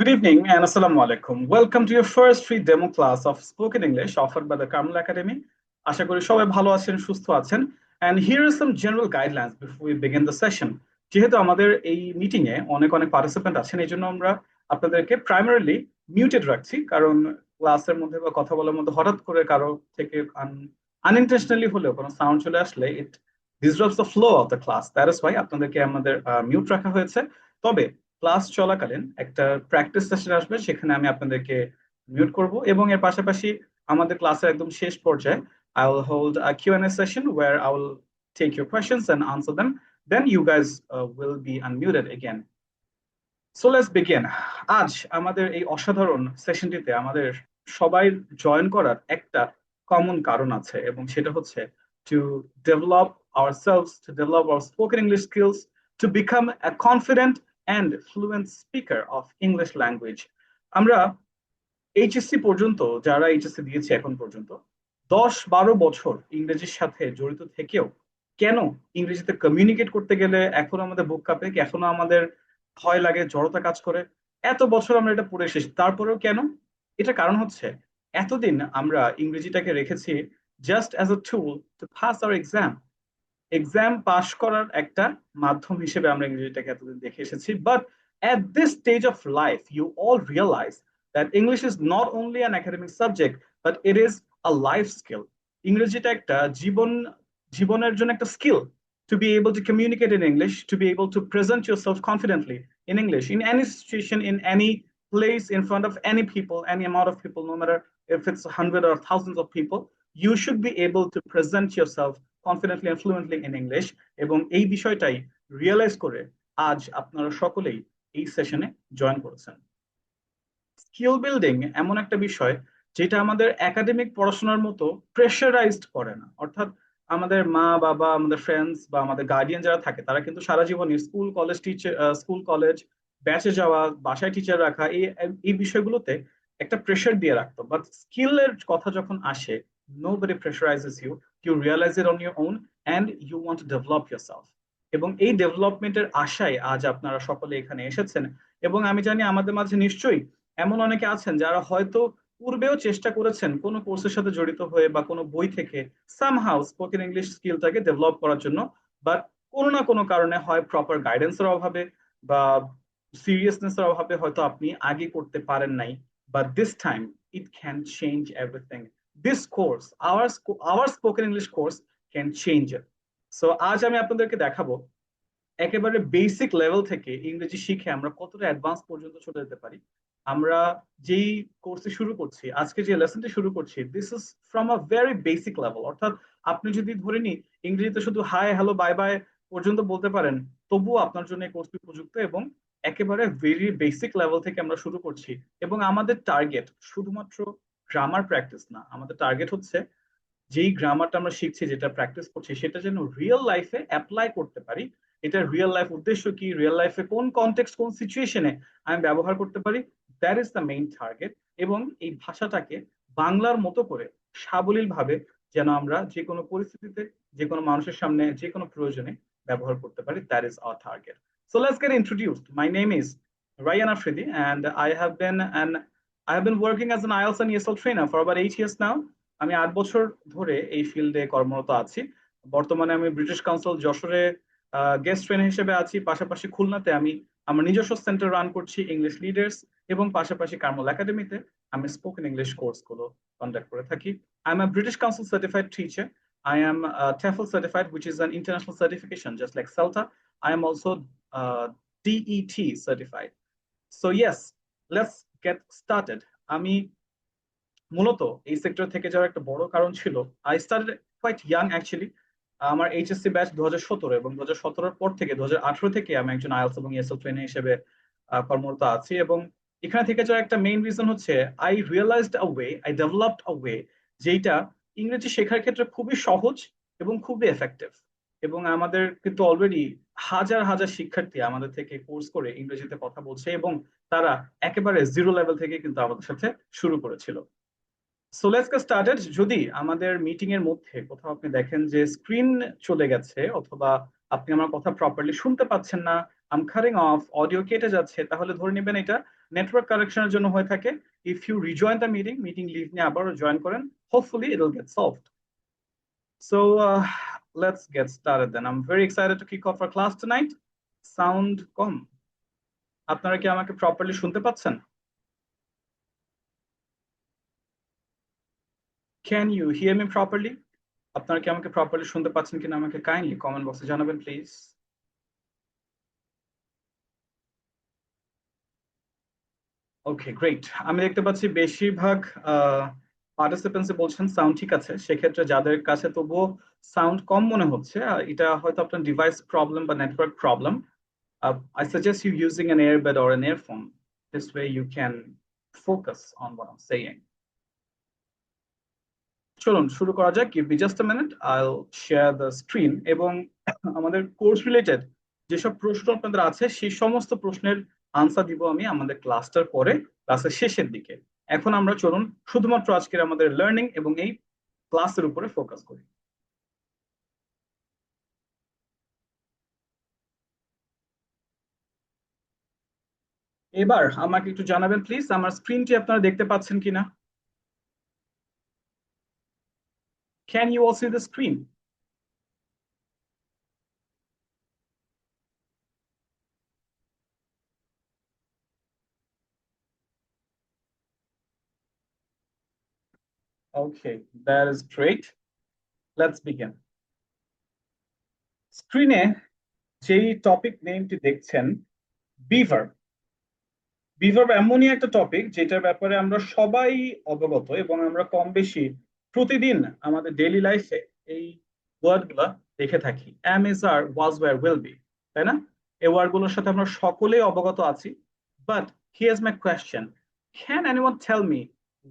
Good evening and Assalamu alaikum. Welcome to your first free demo class of spoken English offered by the Carmel Academy. আশা করি সবাই ভালো আছেন, সুস্থ আছেন। And here are some general guidelines before we begin the session. যেহেতু আমাদের এই meeting এ অনেক অনেক পার্টিসিপেন্ট আছেন, এই জন্য আমরা আপনাদেরকে প্রাইমারিলি মিউটেড রাখছি, কারণ ক্লাসের মধ্যে বা কথা বলার মধ্যে হঠাৎ করে কারো থেকে আনইনটেনশনালি হলেও কোনো সাউন্ড চলে আসলে ইট disrupts the flow of the class. That is why আপনাদেরকে আমাদের মিউট রাখা হয়েছে। তবে ক্লাস চলাকালীন একটা প্র্যাকটিস সেশন আসবে, সেখানে আমি আপনাদেরকে মিউট করব, এবং এর পাশাপাশি আমাদের ক্লাসের একদম শেষ পর্যায়ে I will hold a Q&A session where I will take your questions and answer them. Then you guys will be unmuted again. So let's begin. আজ আমাদের এই অসাধারণ সেশনটিতে আমাদের সবাই জয়েন করার একটা কমন কারণ আছে, এবং সেটা হচ্ছে to develop ourselves, to develop our spoken English skills, to become a confident and fluent speaker of English language. আমরা এইচএসসি পর্যন্ত, যারা এইচএসসি দিয়েছে এখন পর্যন্ত 10-12 বছর ইংরেজির সাথে জড়িত থেকেও কেন ইংরেজিতে কমিউনিকেট করতে গেলে এখনো আমাদের বুক কাঁপে, এখনো আমাদের ভয় লাগে, জড়তা কাজ করে। এত বছর আমরা এটা পড়ে এসেছি, তারপরেও কেন? এটা কারণ হচ্ছে এতদিন আমরা ইংরেজিটাকে রেখেছি just as a tool to pass our exam. Exam pass করার একটা মাধ্যম হিসেবে আমরা ইংরেজিটাকে এতদিন দেখে এসেছি। But at this stage of life, you all realize that English is not only an academic subject, but it is a life skill. ইংরেজিটা একটা জীবনের জন্য একটা skill, to be able to communicate in English, to be able to present yourself confidently in English, in any situation, in any place, in front of any people, any amount of people, no matter if it's hundreds or thousands of people, you should be able to present yourself confidently and fluently in English. এবং এই বিষয়টাই realise করে আজ আপনারা সকলেই এই সেশনে join করেছেন। স্কিল বিল্ডিং এমন একটা বিষয় যেটা আমাদের একাডেমিক পড়াশোনার মতো প্রেশারাইজড করে না। অর্থাৎ আমাদের মা বাবা, আমাদের ফ্রেন্ডস বা আমাদের গার্ডিয়ান যারা থাকে, তারা কিন্তু সারা জীবনই স্কুল কলেজ ব্যাচে যাওয়া, বাসায় টিচার রাখা, এই বিষয়গুলোতে একটা প্রেশার দিয়ে রাখতো। বাট স্কিলের কথা যখন আসে, nobody pressurizes you, you realize it on your own and you want to develop yourself. এবং এই ডেভেলপমেন্টের আশায় আজ আপনারা সকলে এখানে এসেছেন। এবং আমি জানি আমাদের মাঝে নিশ্চয়ই এমন অনেকে আছেন যারা হয়তো পূর্বেও চেষ্টা করেছেন কোনো কোর্সের সাথে জড়িত হয়ে বা কোনো বই থেকে সামহাউ স্পোকেন ইংলিশ স্কিলটাকে ডেভেলপ করার জন্য, বাট কোনো না কোনো কারণে, হয় প্রপার গাইডেন্সের অভাবে বা সিরিয়াসনেসের অভাবে হয়তো আপনি আগে করতে পারেন নাই। But this time it can change everything. This course, hour spoken English course can change it. So আজ আমি আপনাদেরকে দেখাবো একেবারে বেসিক লেভেল থেকে ইংরেজি শিখে আমরা কতটা অ্যাডভান্স পর্যন্ত চলে যেতে পারি। আমরা যেই কোর্সে শুরু করছি, আজকে যে লেসনটি শুরু করছি, this is from a very basic level. অর্থাৎ আপনি যদি ধরে নি ইংরেজিতে শুধু হাই হ্যালো বাই বাই পর্যন্ত বলতে পারেন, তবুও আপনার জন্য এই কোর্সটি উপযুক্ত। এবং একেবারে ভেরি বেসিক লেভেল থেকে আমরা শুরু করছি। এবং আমাদের টার্গেট শুধুমাত্র গ্রামার প্র্যাকটিস না, আমাদের টার্গেট হচ্ছে যেই গ্রামারটা আমরা শিখছি, যেটা প্র্যাকটিস করছি, সেটা যেন রিয়েল লাইফে অ্যাপ্লাই করতে পারি। এটা রিয়েল লাইফ উদ্দেশ্য কি, রিয়েল লাইফে কোন কনটেক্সট, কোন সিচুয়েশনে আমি ব্যবহার করতে পারি, that is the main target. এবং এই ভাষাটাকে বাংলার মতো করে সাবলীল ভাবে যেন আমরা যে কোনো পরিস্থিতিতে, যে কোনো মানুষের সামনে, যে কোনো প্রয়োজনে ব্যবহার করতে পারি, that is our target. So let's get introduced. My name is Ryan Afridi, and I have been working as an IELTS and ESL trainer for about 8 years now. আমি 8 বছর ধরে এই ফিল্ডে কর্মরত আছি। বর্তমানে আমি ব্রিটিশ কাউন্সিল যশোরে গেস্ট ট্রেনার হিসেবে আছি। পাশাপাশি খুলনাতে আমি আমার নিজস্ব সেন্টার রান করছি, ইংলিশ লিডার্স, এবং পাশাপাশি কার্মল একাডেমিতে আমি স্পোকেন ইংলিশ কোর্সগুলো কন্ডাক্ট করে থাকি। I am a British council certified teacher. I am TEFL certified, which is an international certification, just like CELTA. I am also DET certified. So yes, let's get started. আমি মূলত এই sector থেকে যাওয়ার একটা বড় কারণ ছিল, I started quite young actually. আমার এইচএসসি ব্যাচ 2017, এবং 2017 পর থেকে 2018 থেকে আমি একজন আইএলটিএস এবং ইএসএল ট্রেনার হিসেবে কর্মরত আছি। এবং এখানে থেকে যাওয়ার একটা মেইন রিজন হচ্ছে I realized a way, I developed a way, যেটা ইংরেজি শেখার ক্ষেত্রে খুবই সহজ এবং খুবই এফেক্টিভ। এবং আমাদের কিন্তু অলরেডি হাজার হাজার শিক্ষার্থী আমাদের থেকে কোর্স করে ইংরেজিতে কথা বলছে, এবং তারা একেবারে জিরো লেভেল থেকে কিন্তু আমাদের সাথে শুরু করেছিল। So let's get started. যদি আমাদের মিটিং এর মধ্যে কোথাও আপনি দেখেন যে স্ক্রিন চলে গেছে, অথবা আপনি আমার কথা প্রপারলি শুনতে পাচ্ছেন না, আম কাটিং অফ, অডিও কেটে যাচ্ছে, তাহলে ধরে নেবেন এটা নেটওয়ার্ক কারেকশনের জন্য হয়ে থাকে। If you rejoin the meeting, meeting leave নিয়ে আবার জয়েন করেন, hopefully it will get solved. So let's get started then. I'm very excited to kick off our class tonight. Sound কম, আপনারা কি আমাকে প্রপারলি শুনতে পাচ্ছেন? Can you hear me properly? আপনারা কি আমাকে প্রপারলি শুনতে পাচ্ছেন কিনা আমাকে কাইন্ডলি কমেন্ট বক্সে জানাবেন প্লিজ। ওকে গ্রেট, আমি দেখতে পাচ্ছি বেশিরভাগ পার্টিসিপেন্টস বলছেন সাউন্ড ঠিক আছে। সেক্ষেত্রে যাদের কাছে তবুও সাউন্ড কম মনে হচ্ছে, এটা হয়তো আপনার ডিভাইস প্রবলেম বা network problem. I suggest you using an earbud or an earphone. This way you can focus on what I'm saying. চলুন শুরু করা যাক। Give me just a minute, আইল শেয়ার দ্য স্ক্রিন। এবং আমাদের কোর্স রিলেটেড যেসব প্রশ্ন আপনাদের আছে সেই সমস্ত প্রশ্নের আনসার দিব আমি আমাদের ক্লাসটার পরে, ক্লাসের শেষের দিকে। এখন আমরা চলুন শুধুমাত্র আজকের আমাদের লার্নিং এবং এই ক্লাসের উপরে ফোকাস করি। এবার আমাকে একটু জানাবেন প্লিজ, আমার স্ক্রিনটি আপনারা দেখতে পাচ্ছেন কিনা? Can you all see the screen? Okay, that is great. Let's begin. স্ক্রিনে যেই টপিক নেমটি দেখছেন, বিভার। বিভার্ব এমনই একটা টপিক যেটার ব্যাপারে আমরা সবাই অবগত, এবং আমরা কম বেশি প্রতিদিন আমাদের ডেইলি লাইফে এই ওয়ার্ড গুলা দেখে থাকি। Am is are, was were, will be, তাই না? এই ওয়ার্ড গুলোর সাথে আমরা সকলেই অবগত আছি। But here's my question, can anyone tell me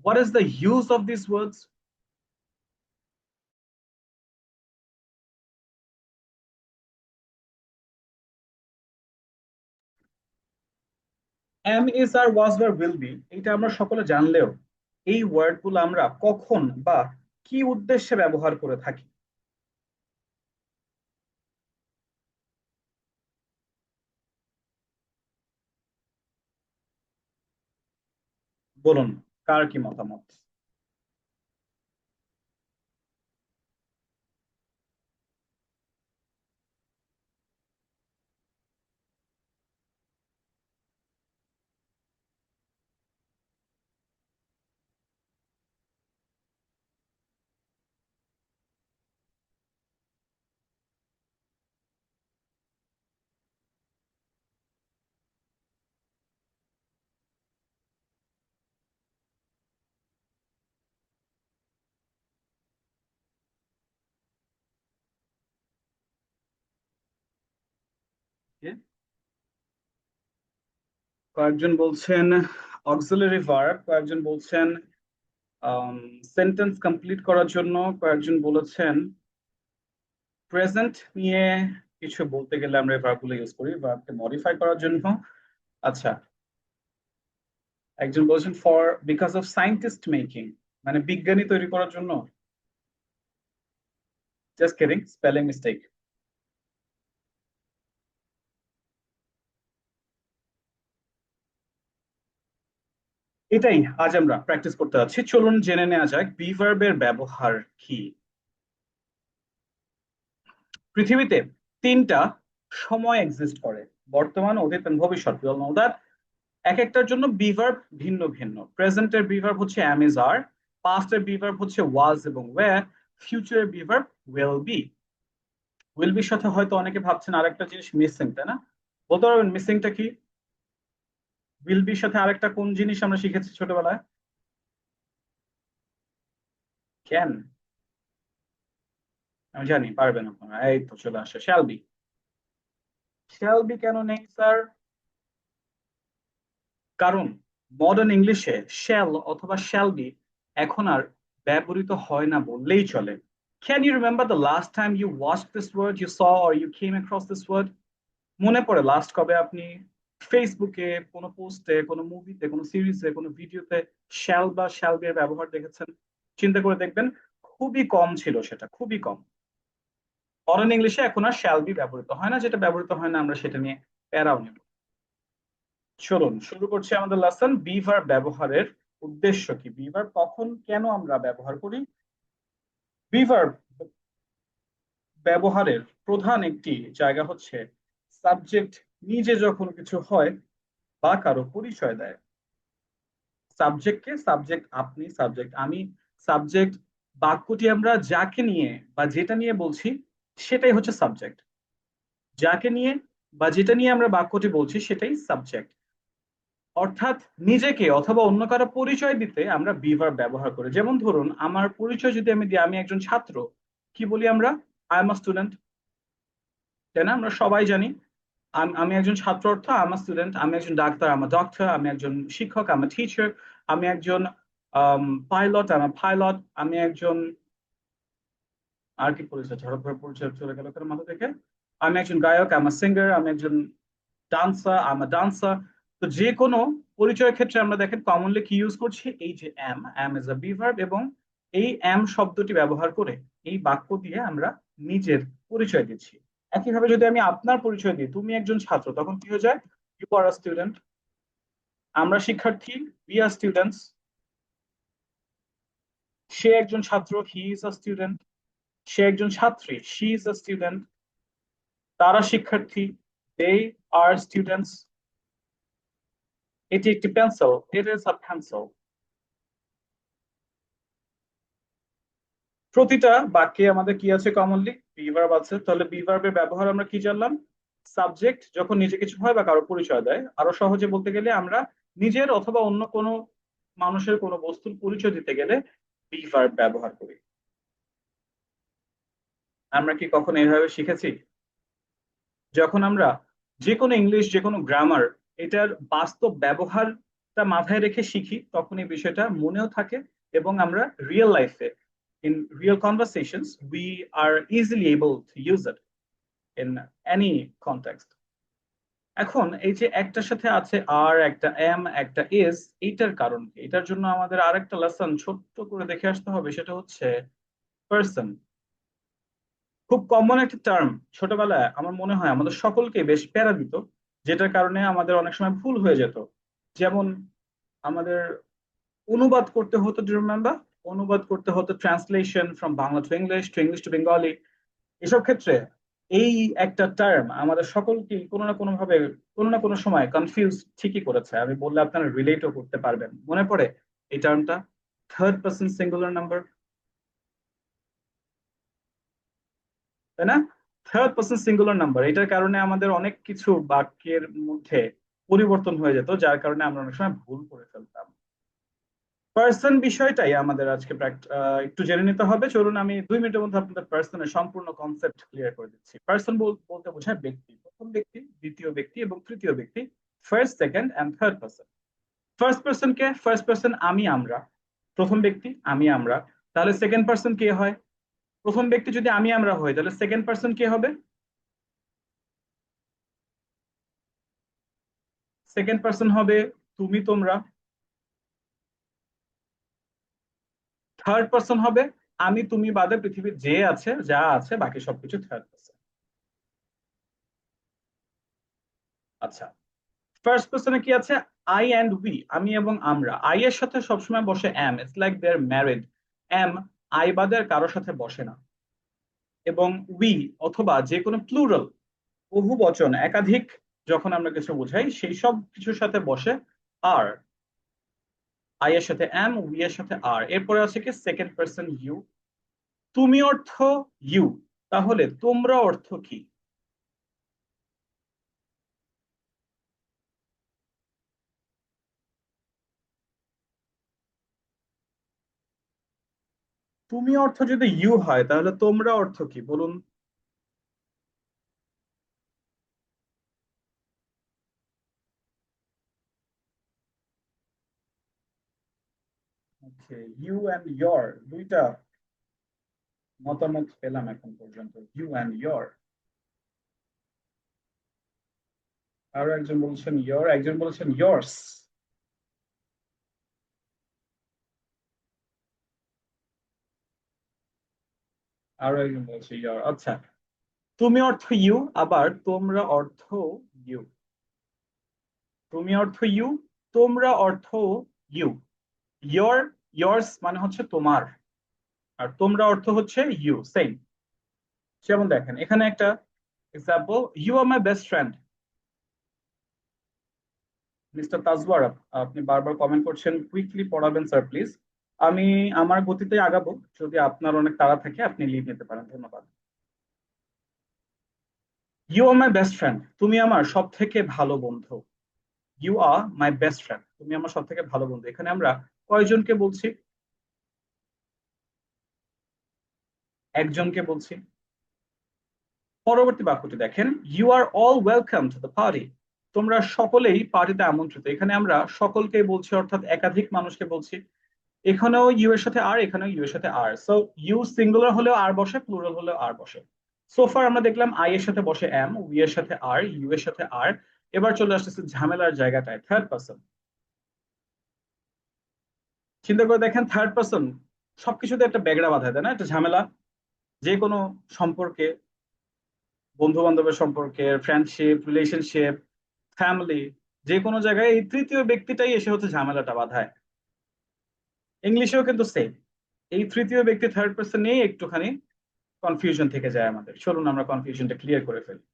what is the use of this words? Am is are, was were, will be, এটা আমরা সকলে জানলেও এই ওয়ার্ড গুলো আমরা কখন বা কি উদ্দেশ্যে ব্যবহার করে থাকি? বলুন, কার কি মতামত? কয়েকজন বলছেন অক্সিলারি ভার্ব, কয়েকজন বলছেন সেন্টেন্স কমপ্লিট করার জন্য, কয়েকজন বলেছেন প্রেজেন্ট নিয়ে কিছু বলতে গেলে আমরা এই ভার্বগুলো ইউজ করি, ভার্বকে মডিফাই করার জন্য। আচ্ছা, একজন বলছেন for because of scientist making, মানে বিজ্ঞানী তৈরি করার জন্য। Just kidding, spelling mistake. এটাই আজ আমরা প্র্যাকটিস করতে যাচ্ছি। চলুন জেনে নেওয়া যাক বি ভার্বের ব্যবহার কি। পৃথিবীতে তিনটা সময় এক্সিস্ট করে, বর্তমান, অতীত এবং ভবিষ্যৎ। We all know that. এক একটার জন্য বিভার্ব ভিন্ন ভিন্ন। প্রেজেন্টের বিভার্ব হচ্ছে am is are, পাস্টের বিভার্ব হচ্ছে was এবং were, ফিউচারের বিভার্ব will be। উইল বির সাথে হয়তো অনেকে ভাবছেন আরেকটা জিনিস মিসিং, তাই না? বলতে পারবেন মিসিংটা কি? উইল বির সাথে আরেকটা কোন জিনিস আমরা শিখেছি ছোটবেলায়? ক্যান। আমি জানি পারবেন আপনারা, এই তো চলে আসে শ্যাল বি। শ্যাল বি কেন নেই স্যার? কারণ মডার্ন ইংলিশে শ্যাল অথবা শ্যাল বি এখন আর ব্যবহৃত হয় না বললেই চলে। Can you remember the last time you watch this word, you saw or you came across this word? মনে পড়ে লাস্ট কবে আপনি ফেসবুকে কোনো পোস্টে, কোনো মুভিতে, কোনো সিরিজে, কোনো ভিডিওতে শ্যাল বা শ্যাল বি এর ব্যবহার দেখেছেন? চিন্তা করে দেখবেন, খুবই কম ছিল, সেটা খুবই কম। মডার্ন ইংলিশে এখন আর শ্যাল বি ব্যবহৃত হয় না। যেটা ব্যবহৃত হয় না আমরা সেটা নিয়ে প্যারাও নেব। চলুন শুরু করছি আমাদের লেসন। বি ভার্ব ব্যবহারের উদ্দেশ্য কি, বি ভার্ব কখন কেন আমরা ব্যবহার করি। বি ভার্ব ব্যবহারের প্রধান একটি জায়গা হচ্ছে সাবজেক্ট নিজে যখন কিছু হয় বা কারো পরিচয় দেয়। সাবজেক্টকে, সাবজেক্ট আপনি, সাবজেক্ট আমি, সাবজেক্ট বাক্যটি আমরা যাকে নিয়ে বা যেটা নিয়ে বলছি সেটাই হচ্ছে সাবজেক্ট। যাকে নিয়ে বা যেটা নিয়ে আমরা বাক্যটি বলছি সেটাই সাবজেক্ট। অর্থাৎ নিজেকে অথবা অন্য কারো পরিচয় দিতে আমরা বি ভার্ব ব্যবহার করি। যেমন ধরুন আমার পরিচয় যদি আমি দিই আমি একজন ছাত্র, কি বলি আমরা? আই এম আ স্টুডেন্ট, তাই না? আমরা সবাই জানি আমি একজন ছাত্র অর্থ আই এম আ স্টুডেন্ট। আমি একজন doctor, I am a doctor. আমি একজন শিক্ষক, আই এম আ টিচার। আমি একজন pilot, I am a pilot. আমি একজন, আর কি পরিচয় হঠাৎ করে পরিচয় চলে গেল কারো মাথা থেকে। আমি একজন গায়ক, আই এম আ সিঙ্গার। আমি একজন dancer, I am a dancer. তো যে কোনো পরিচয়ের ক্ষেত্রে আমরা দেখেন কমনলি কি ইউজ করছি, এই যে am is a be verb, এবং এই এম শব্দটি ব্যবহার করে এই বাক্য দিয়ে আমরা নিজের পরিচয় দিচ্ছি। একইভাবে যদি আমি আপনার পরিচয় দিই, তুমি একজন ছাত্র, তখন কি হয়ে যায়? You are a student. আমরা শিক্ষার্থী, উই আর স্টুডেন্টস। সে একজন ছাত্র, হি ইজ আ স্টুডেন্ট। সে একজন ছাত্রী, শি ইজ আ স্টুডেন্ট। তারা শিক্ষার্থী, দে আর স্টুডেন্টস। এটি একটি pencil, it is a pencil. প্রতিটা বাক্যে আমাদের কি আছে কমনলি? বি ভার্ব আছে। তাহলে বি ভার্বের ব্যবহার আমরা কি জানলাম? সাবজেক্ট যখন নিজে কিছু হয় বা কারো পরিচয় দেয়। আরো সহজে বলতে গেলে আমরা নিজের অথবা অন্য কোনো মানুষের কোনো বস্তুর পরিচয় দিতে গেলে বি ভার্ব ব্যবহার করি। আমরা কি কখনো এইভাবে শিখেছি? যখন আমরা যে কোনো ইংলিশ, যে কোনো গ্রামার, এটার বাস্তব ব্যবহারটা মাথায় রেখে শিখি, তখন এই বিষয়টা মনেও থাকে এবং আমরা রিয়েল লাইফে, in real conversations, we are easily able to use it in any context. এখন এই যে একটার সাথে আছে আর, একটা এম, একটা ইজ, এইটার কারণ কি? এটার জন্য আমাদের আরেকটা লেসন ছোট্ট করে দেখে আসতে হবে, সেটা হচ্ছে পার্সন। খুব কমন একটা টার্ম, ছোটবেলায় আমার মনে হয় আমাদের সকলকে বেশ প্যারা দিত, যেটার কারণে আমাদের অনেক সময় ভুল হয়ে যেত। যেমন আমাদের অনুবাদ করতে হতো, ডু রিমেম্বার? অনুবাদ করতে হতো, translation from Bangla to English, to English to Bengali. এসব ক্ষেত্রে এই একটা টার্ম আমাদের সকলকে কোনো না কোনো ভাবে, কোনো না কোনো সময় কনফিউজ ঠিকই করেছে। আমি বললে আপনারা রিলেটও করতে পারবেন। মনে পড়ে এই টার্মটা, থার্ড পার্সন সিঙ্গুলার নাম্বার, তাই না? থার্ড পার্সন সিঙ্গুলার নাম্বার, এটার কারণে আমাদের অনেক কিছু বাক্যের মধ্যে পরিবর্তন হয়ে যেত, যার কারণে আমরা অনেক সময় ভুল করে ফেলতাম। পার্সন বিষয়টাই আমাদের আজকে একটু জেনে নিতে হবে। চলুন আমি 2 মিনিটের মধ্যে আপনাদের পার্সনের সম্পূর্ণ কনসেপ্ট ক্লিয়ার করে দিচ্ছি। পার্সন বলতে বোঝায় ব্যক্তি, প্রথম ব্যক্তি, দ্বিতীয় ব্যক্তি এবং তৃতীয় ব্যক্তি, first, second and third person. First person কে? ফার্স্ট পার্সন আমি, আমরা। প্রথম ব্যক্তি আমি, আমরা। তাহলে সেকেন্ড পার্সন কে হয়? প্রথম ব্যক্তি যদি আমি, আমরা হয়, তাহলে সেকেন্ড পার্সন কে হবে? সেকেন্ড পার্সন হবে তুমি, তোমরা। থার্ড পার্সন হবে আমি, তুমি বাদে পৃথিবীর যে আছে, যা আছে, বাকি সবকিছু থার্ড পার্সন। আচ্ছা, ফার্স্ট পার্সনে কি আছে? আই অ্যান্ড উই, আমি এবং আমরা। আই এর সাথে সবসময় বসে am, it's like they are married. Am I বাদে আর কারোর সাথে বসে না। এবং উই অথবা যে কোনো প্লুরাল, বহু বচন, একাধিক যখন আমরা কিছু বোঝাই, সেই সব কিছুর সাথে বসে আর। আই এর সাথে এম, উই এর সাথে আর। এরপরে আছে কি? Second person you. তুমি অর্থ ইউ, তাহলে তোমরা অর্থ কি? তুমি অর্থ যদি ইউ হয় তাহলে তোমরা অর্থ কি বলুন? ওকে, ইউ অ্যান্ড ইয়োর, দুইটা মতামত পেলাম এখন পর্যন্ত, ইউ অ্যান্ড ইয়োর। আরো একজন বলছেন ইয়োর, একজন বলছেন ইয়োর্স। আরো একজন বলছে ইয়োর। আচ্ছা, তুমি অর্থ ইউ, আবার তোমরা অর্থ ইউ। তুমি অর্থ ইউ, তোমরা অর্থ ইউ। ইয়োর, ইয়ার্স মানে হচ্ছে তোমার, আর তোমরা অর্থ হচ্ছে ইউ, সেম। যেমন দেখেন এখানে একটা example, you are my best friend. Mister Tazwar, আপনি বারবার কমেন্ট করছেন, কুইকলি পড়াবেন স্যার প্লিজ। আমি আমার গতিতে আগাবো, যদি আপনার অনেক তাড়া থাকে আপনি লিভ নিতে পারেন, ধন্যবাদ। You are my best friend, তুমি আমার সব থেকে ভালো বন্ধু। You are my best friend, তুমি আমার সব থেকে ভালো বন্ধু। এখানে আমরা কয়জনকে বলছি? একজনকে বলছি। পরবর্তী বাক্যটি দেখেন, you are all welcome to the party. তোমরা সকলেই পার্টিতে আমন্ত্রিত। এখানে আমরা সকলকেই বলছি, অর্থাৎ একাধিক মানুষকে বলছি। এখানেও ইউ এর সাথে আর, এখানেও ইউ এর সাথে আর। সো ইউ সিঙ্গুলার হলেও আর বসে, প্লুরাল হলেও আর বসে। সোফার আমরা দেখলাম আই এর সাথে বসে এম, উই এর সাথে আর, ইউ এর সাথে আর। এবার চলে আসতেছে ঝামেলার জায়গাটায়, থার্ড পার্সন। চিন্তা করে দেখেন, থার্ড পার্সন সবকিছুতে একটা বেগড়া বাঁধায়, তাই না? একটা ঝামেলা। যে কোনো সম্পর্কে, বন্ধু বান্ধবের সম্পর্কে, ফ্রেন্ডশিপ, রিলেশনশিপ, ফ্যামিলি, যে কোনো জায়গায় এই তৃতীয় ব্যক্তিটাই এসে হচ্ছে ঝামেলাটা বাঁধায়। ইংলিশেও কিন্তু সেম, এই তৃতীয় ব্যক্তি থার্ড পার্সন নিয়ে একটুখানি কনফিউশন থেকে যায় আমাদের। চলুন আমরা কনফিউশনটা ক্লিয়ার করে ফেলি।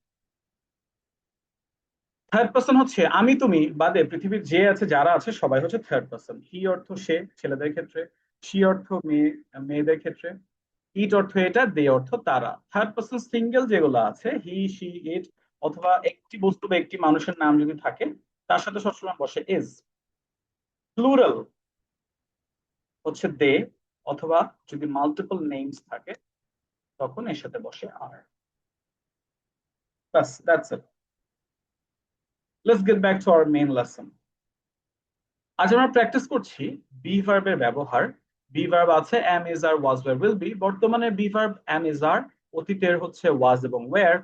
থার্ড পার্সন হচ্ছে আমি তুমি বাদে পৃথিবীর যে আছে, যারা আছে সবাই হচ্ছে থার্ড পার্সন। হি অর্থ সে ছেলেদের ক্ষেত্রে, সি অর্থ মেয়ে মেয়েদের ক্ষেত্রে, ইট অর্থ এটা, দে অর্থ তারা। থার্ড পার্সন সিঙ্গেল যেগুলো আছে, হি, সি, ইট, অথবা একটি বস্তু বা একটি মানুষের নাম যদি থাকে তার সাথে সবসময় বসে ইজ। প্লুরাল হচ্ছে দে, অথবা যদি মাল্টিপল নেমস থাকে তখন এর সাথে বসে আর। বাস, that's it. Let's get back to our main lesson. আজ আমরা প্র্যাকটিস করছি বি ভার্বের ব্যবহার। বি ভার্ব আছে am, is, are, was, were, will be. বর্তমানে be verb am, is, are, অতীতের হচ্ছে ওয়াজ এবং ওয়্যার,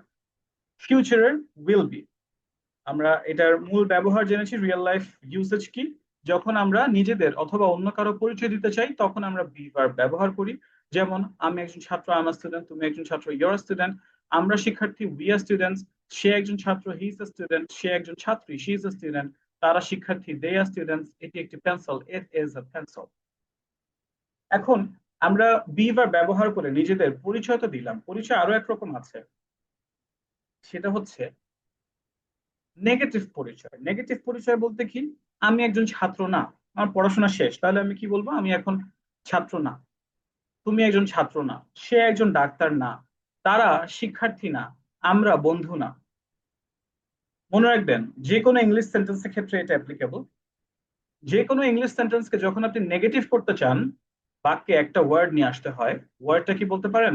ফিউচারের উইল বি। আমরা এটার মূল ব্যবহার জেনেছি, রিয়েল লাইফ ইউসেজ কি। যখন আমরা নিজেদের অথবা অন্য কারো পরিচয় দিতে চাই তখন আমরা বি ভার্ব ব্যবহার করি। যেমন আমি একজন ছাত্র, আই এম স্টুডেন্ট, তুমি একজন ছাত্র, ইউ আর স্টুডেন্ট, আমরা শিক্ষার্থী, উই আর স্টুডেন্টস, সে একজন ছাত্র, হি ইজ এ স্টুডেন্ট, সে একজন ছাত্রী, শি ইজ এ স্টুডেন্ট, তারা শিক্ষার্থী, দে আর স্টুডেন্টস, এটি একটি pencil, it is a pencil. এখন আমরা বি ভার্ব ব্যবহার করে নিজেদের পরিচয় তো দিলাম, পরিচয় আরো একরকম আছে, সেটা হচ্ছে নেগেটিভ পরিচয়। নেগেটিভ পরিচয় বলতে কি? আমি একজন ছাত্র না, আমার পড়াশোনা শেষ, তাহলে আমি কি বলবো? আমি এখন ছাত্র না। তুমি একজন ছাত্র না, সে একজন ডাক্তার না, তারা শিক্ষার্থী না, আমরা বন্ধু না। মনে রাখবেন, যে কোনো ইংলিশ সেন্টেন্সের ক্ষেত্রে এটা অ্যাপ্লিকেবল। যে কোনো ইংলিশ সেন্টেন্সকে যখন আপনি নেগেটিভ করতে চান, বাক্যে একটা ওয়ার্ড নিয়ে আসতে হয়। ওয়ার্ডটা কি বলতে পারেন?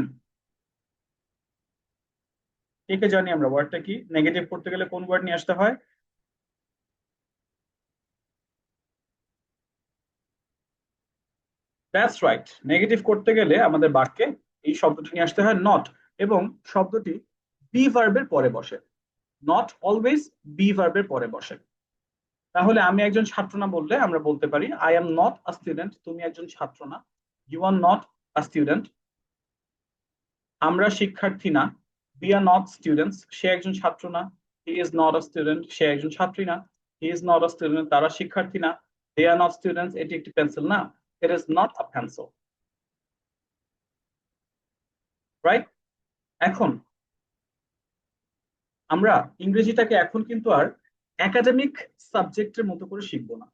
কে কে জানি আমরা ওয়ার্ডটা কি? নেগেটিভ করতে গেলে কোন ওয়ার্ড নিয়ে আসতে হয়? দ্যাটস রাইট, নেগেটিভ করতে গেলে আমাদের বাক্যে এই শব্দটি নিয়ে আসতে হয়, নট। এবং শব্দটি বি ভার্বের পরে বসে। নট অলওয়েজ বি ভার্বের পরে বসে। তাহলে আমি একজন ছাত্র না বললে আমরা বলতে পারি I am not a student, তুমি একজন ছাত্র না, you are not a student, আমরা শিক্ষার্থী না, উই আর নট স্টুডেন্টস, সে একজন ছাত্র না, he is not a student, সে একজন ছাত্রী না, he is not a student, তারা শিক্ষার্থী না, দে আর নট স্টুডেন্টস, এটি একটি পেন্সিল না, it is not a pencil. Right? এখন আমরা ইংরেজিটাকে এখন কিন্তু আর একাডেমিক সাবজেক্টের মতো করে শিখবো না।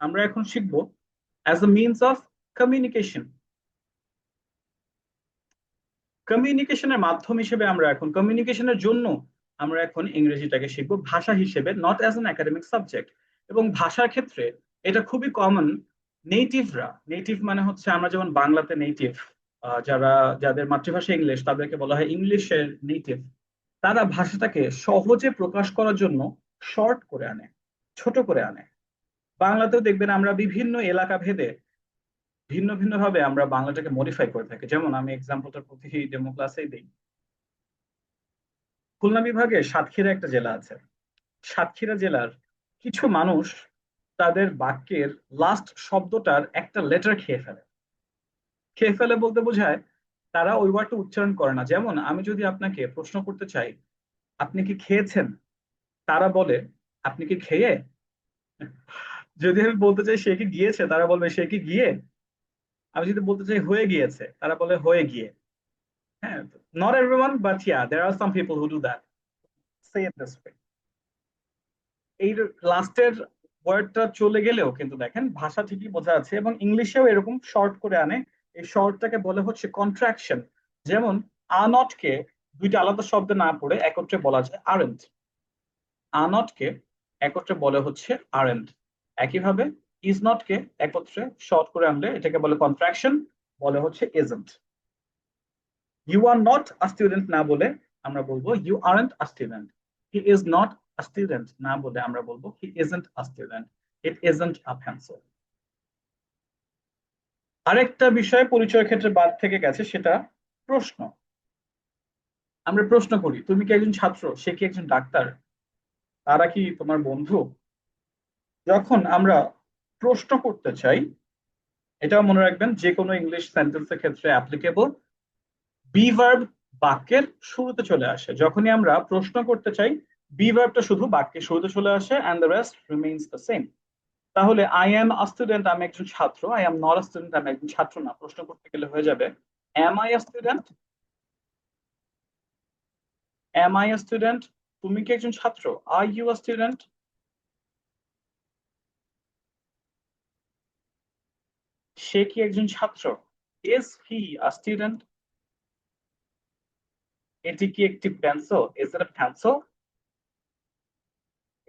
আমরা এখন শিখবো as a means of communication. কমিউনিকেশনের মাধ্যম হিসেবে আমরা এখন, কমিউনিকেশনের জন্য আমরা এখন ইংরেজিটাকে শিখবো ভাষা হিসেবে, not as an academic subject. এবং ভাষার ক্ষেত্রে এটা খুবই কমন। নেটিভরা, নেটিভ মানে হচ্ছে আমরা যেমন বাংলাতে নেটিভ, যারা, যাদের মাতৃভাষা ইংলিশ তাদেরকে বলা হয় ইংলিশের নেটিভ। তারা ভাষাটাকে সহজে প্রকাশ করার জন্য শর্ট করে আনে, ছোট করে আনে। বাংলাতেও দেখবেন আমরা বিভিন্ন এলাকা ভেদে ভিন্ন ভিন্ন ভাবে আমরা বাংলাটাকে মডিফাই করে থাকি। যেমন আমি এক্সাম্পলটা প্রতি ডেমো ক্লাসেই দিই। খুলনা বিভাগে সাতক্ষীরা একটা জেলা আছে। সাতক্ষীরা জেলার কিছু মানুষ তাদের বাক্যের লাস্ট শব্দটার একটা লেটার খেয়ে ফেলে। খেয়ে ফেলে বলতে বোঝায় তারা ওই ওয়ার্ডটা উচ্চারণ করে না। যেমন আমি যদি আপনাকে প্রশ্ন করতে চাই আপনি কি খেয়েছেন, তারা বলে আপনি কি খেয়ে, যদি আমি বলতে চাই সে কি গিয়েছে, তারা বলবে সে কি গিয়ে। আমি যদি বলতে চাই হয়ে গিয়েছে, তারা বলে হয়ে গিয়ে। হ্যাঁ, not everyone but yeah there are some people who do that, say it this way. এই লাস্টের ওয়ার্ডটা চলে গেলেও কিন্তু দেখেন ভাষা ঠিকই বোঝা আছে, এবং ইংলিশেও এরকম শর্ট করে আনে। এই শর্টটাকে বলে হচ্ছে কন্ট্রাকশন। যেমন আনট কে দুইটা আলাদা শব্দ না পড়ে একত্রে বলা যায় আরেন্ট। আনট কে একত্রে বলে হচ্ছে আরেন্ট। একইভাবে ইজ নট কে একত্রে শর্ট করে আনলে এটাকে বলে কন্ট্রাকশন, বলে হচ্ছে isn't. You are not a student না বলে আমরা বলবো you aren't a student. He is not a student না বলে আমরা বলবো he isn't a student. It isn't a pencil. আরেকটা বিষয় পরিচয়ের ক্ষেত্রে বাদ থেকে গেছে, সেটা প্রশ্ন। আমরা প্রশ্ন করি তুমি কি একজন ছাত্র, সে কি একজন ডাক্তার, তারা কি তোমার বন্ধু। যখন আমরা প্রশ্ন করতে চাই, এটাও মনে রাখবেন যে কোনো ইংলিশ সেন্টেন্সের ক্ষেত্রে অ্যাপ্লিকেবল, বি ভার্ব বাক্যের শুরুতে চলে আসে। যখনই আমরা প্রশ্ন করতে চাই, বি ভার্বটা শুধু বাক্যের শুরুতে চলে আসে, and the rest remains the same. তাহলে আই এম আ স্টুডেন্ট, আমি একজন ছাত্র। I am not a student, আমি একজন ছাত্র না। প্রশ্ন করতে গেলে হয়ে যাবে am I a student. Am I a student, তুমি কি একজন ছাত্র। আর ইউ আ স্টুডেন্ট, সে কি একজন ছাত্র। ইজ হি আ স্টুডেন্ট, এটি কি একটি pencil. Is it a pencil,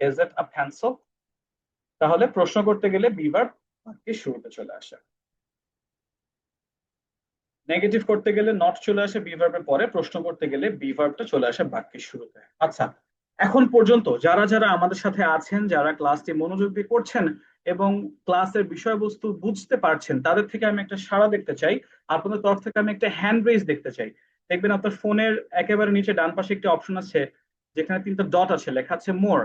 is it a pencil. তাহলে প্রশ্ন করতে গেলে বি ভার্ব বাক্যের শুরুতে চলে আসে। নেগেটিভ করতে গেলে নট চলে আসে বি ভার্বের পরে, প্রশ্ন করতে গেলে বি ভার্বটা চলে আসে বাক্যের শুরুতে। আচ্ছা, এখন পর্যন্ত যারা যারা আমাদের সাথে আছেন, যারা ক্লাসটি মনোযোগ দিয়ে করছেন এবং ক্লাসের বিষয়বস্তু বুঝতে পারছেন, তাদের থেকে আমি একটা সাড়া দেখতে চাই। আপনাদের তরফ থেকে আমি একটা হ্যান্ড রেজ দেখতে চাই। দেখবেন আপনার ফোনের একেবারে নিচে ডান পাশে একটি অপশন আছে, যেখানে তিনটা ডট আছে, লেখা আছে মোর।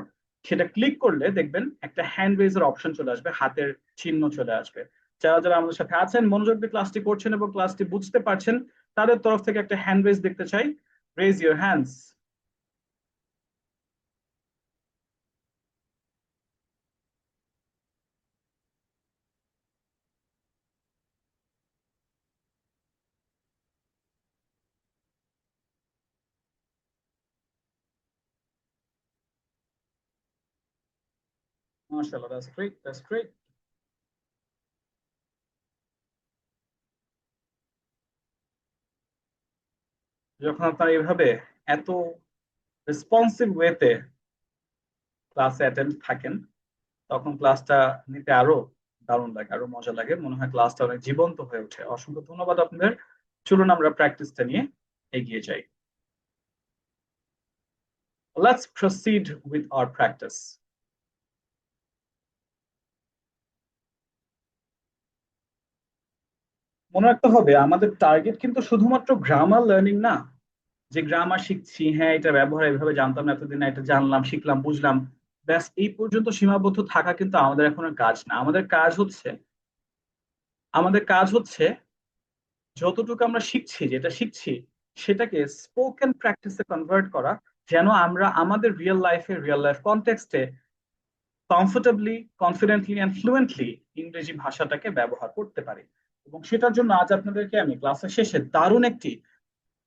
সেটা ক্লিক করলে দেখবেন একটা হ্যান্ড রেজের অপশন চলে আসবে, হাতের চিহ্ন চলে আসবে। যারা যারা আমাদের সাথে আছেন, মনোযোগ দিয়ে ক্লাসটি করছেন এবং ক্লাসটি বুঝতে পারছেন, তাদের তরফ থেকে একটা হ্যান্ড রেজ দেখতে চাই। Raise your hands. মাশাআল্লাহ, দ্যাটস গ্রেট, দ্যাটস গ্রেট। যখন আপনারা এইভাবে এত রেসপন্সিভ ওয়েতে ক্লাসে অ্যাটেন্ড থাকেন, তখন ক্লাসটা নিতে আরো দারুণ লাগে, আরো মজা লাগে, মনে হয় ক্লাসটা অনেক জীবন্ত হয়ে ওঠে। অসংখ্য ধন্যবাদ আপনাদের। চলুন আমরা প্র্যাকটিসটা নিয়ে এগিয়ে যাই। Let's proceed with our practice. মনে রাখতে হবে আমাদের টার্গেট কিন্তু শুধুমাত্র গ্রামার লার্নিং না। যে গ্রামার শিখছি, হ্যাঁ এটা ব্যবহার এভাবে জানতাম না এতদিন, না এটা জানলাম, শিখলাম, বুঝলাম, ব্যাস এই পর্যন্ত সীমাবদ্ধ থাকা কিন্তু আমাদের এখন আর কাজ না। আমাদের কাজ হচ্ছে যতটুকু আমরা শিখছি, যেটা শিখছি সেটাকে স্পোকেন প্র্যাকটিসে কনভার্ট করা, যেন আমরা আমাদের রিয়েল লাইফ কনটেক্সটে কমফোর্টেবলি, কনফিডেন্টলি অ্যান্ড ফ্লুয়েন্টলি ইংরেজি ভাষাটাকে ব্যবহার করতে পারি। এবং সেটার জন্য আজ আপনাদেরকে আমি ক্লাসের শেষে দারুণ একটি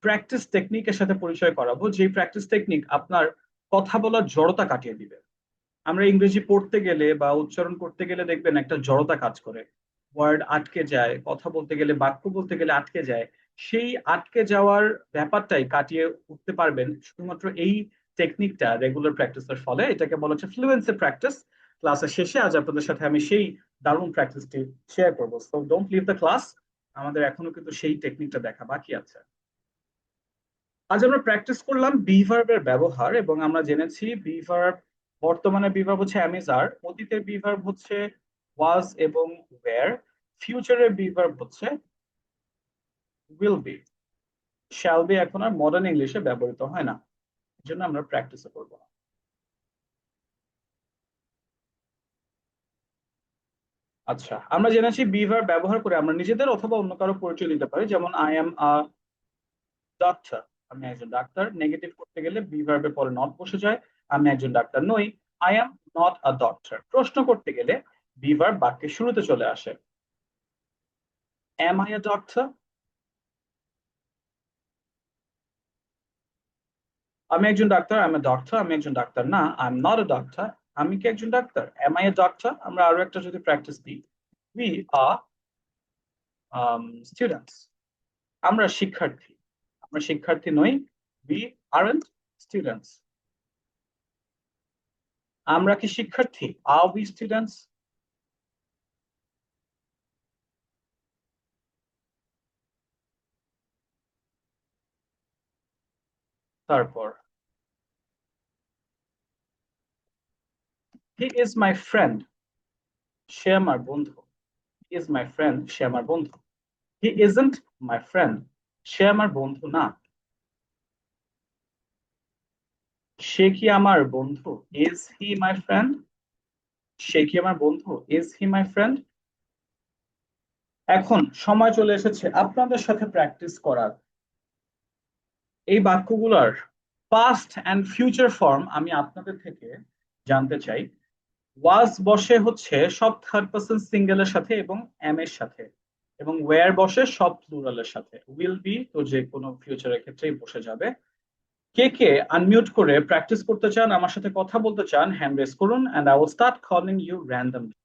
প্র্যাকটিস টেকনিকের সাথে পরিচয় করাবো, যে প্র্যাকটিস টেকনিক আপনার কথা বলার জড়তা কাটিয়ে দিবে। আমরা ইংরেজি পড়তে গেলে বা উচ্চারণ করতে গেলে দেখবেন একটা জড়তা কাজ করে, ওয়ার্ড আটকে যায়, কথা বলতে গেলে, বাক্য বলতে গেলে আটকে যায়। সেই আটকে যাওয়ার ব্যাপারটাই কাটিয়ে উঠতে পারবেন শুধুমাত্র এই টেকনিকটা রেগুলার প্র্যাকটিসের ফলে। এটাকে বলা হচ্ছে ফ্লুয়েন্সি প্র্যাকটিস। ক্লাসের শেষে আজ আপনাদের সাথে আমি সেই দারুণ প্র্যাকটিসটি শেয়ার করবো, so don't leave the class. আমাদের এখনো কিন্তু সেই টেকনিকটা দেখা বাকি আছে। আজ আমরা প্র্যাকটিস করলাম বি ভার্বের ব্যবহার, এবং আমরা জেনেছি বি ভার্ব, বর্তমানে বি ভার্ব হচ্ছে অ্যাম ইজ আর, অতীতের বি ভার্ব হচ্ছে ওয়াজ এবং ওয়্যার, ফিউচারের বি ভার্ব হচ্ছে উইল বি। শ্যাল বি এখন আর মডার্ন ইংলিশে ব্যবহৃত হয় না, এই জন্য আমরা প্র্যাকটিস করবো না। আচ্ছা, আমরা জেনেছি বি ভার্ব ব্যবহার করে আমরা নিজেদের অথবা অন্য কারো পরিচয় দিতে পারি, যেমন আই এম আ ডাক্তার, আমি একজন ডাক্তার। নেগেটিভ করতে গেলে বি ভার্বের পরে নট বসে যায়, আমি একজন ডাক্তার নই। I am not a doctor. প্রশ্ন করতে গেলে be verb বাক্যের শুরুতে চলে আসে। Am I a doctor? আমি একজন ডাক্তার। I'm a doctor. আমি একজন ডাক্তার না। I'm not a doctor. আমি কি একজন doctor? Am I a doctor? আমরা আরো একটা যদি প্র্যাকটিস দিই, we are students. আমরা শিক্ষার্থী। আমরা শিক্ষার্থী নই। We aren't students. আমরা কি শিক্ষার্থী? Are we students? তারপর he is my friend. সে আমার বন্ধু। He is my friend. সে আমার বন্ধু। He isn't my friend. সে আমার বন্ধু না। সে কি আমার বন্ধু? Is he my friend? সে কি আমার বন্ধু? Is he my friend? এখন সময় চলে এসেছে আপনাদের সাথে প্র্যাকটিস করার। এই বাক্যগুলোর পাস্ট এন্ড ফিউচার ফর্ম আমি আপনাদের থেকে জানতে চাই। ওয়াজ বসে হচ্ছে সব থার্ড পারসন সিঙ্গেলের সাথে এবং এম এর সাথে, এবং ওয়্যার বসে সব প্লুরালের সাথে। উইল বি তো যে কোনো ফিউচারের ক্ষেত্রেই বসে যাবে। কে কে আনমিউট করে প্র্যাকটিস করতে চান, আমার সাথে কথা বলতে চান, হ্যান্ড রেজ করুন and I will start calling you randomly.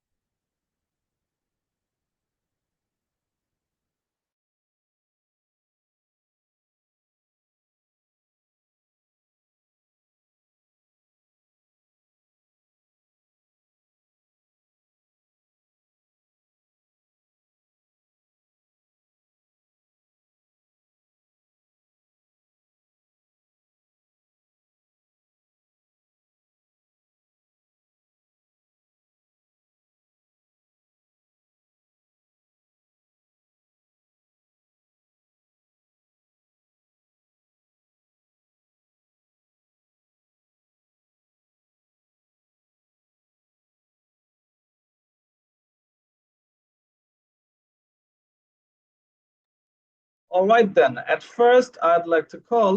All right then, at first I'd like to call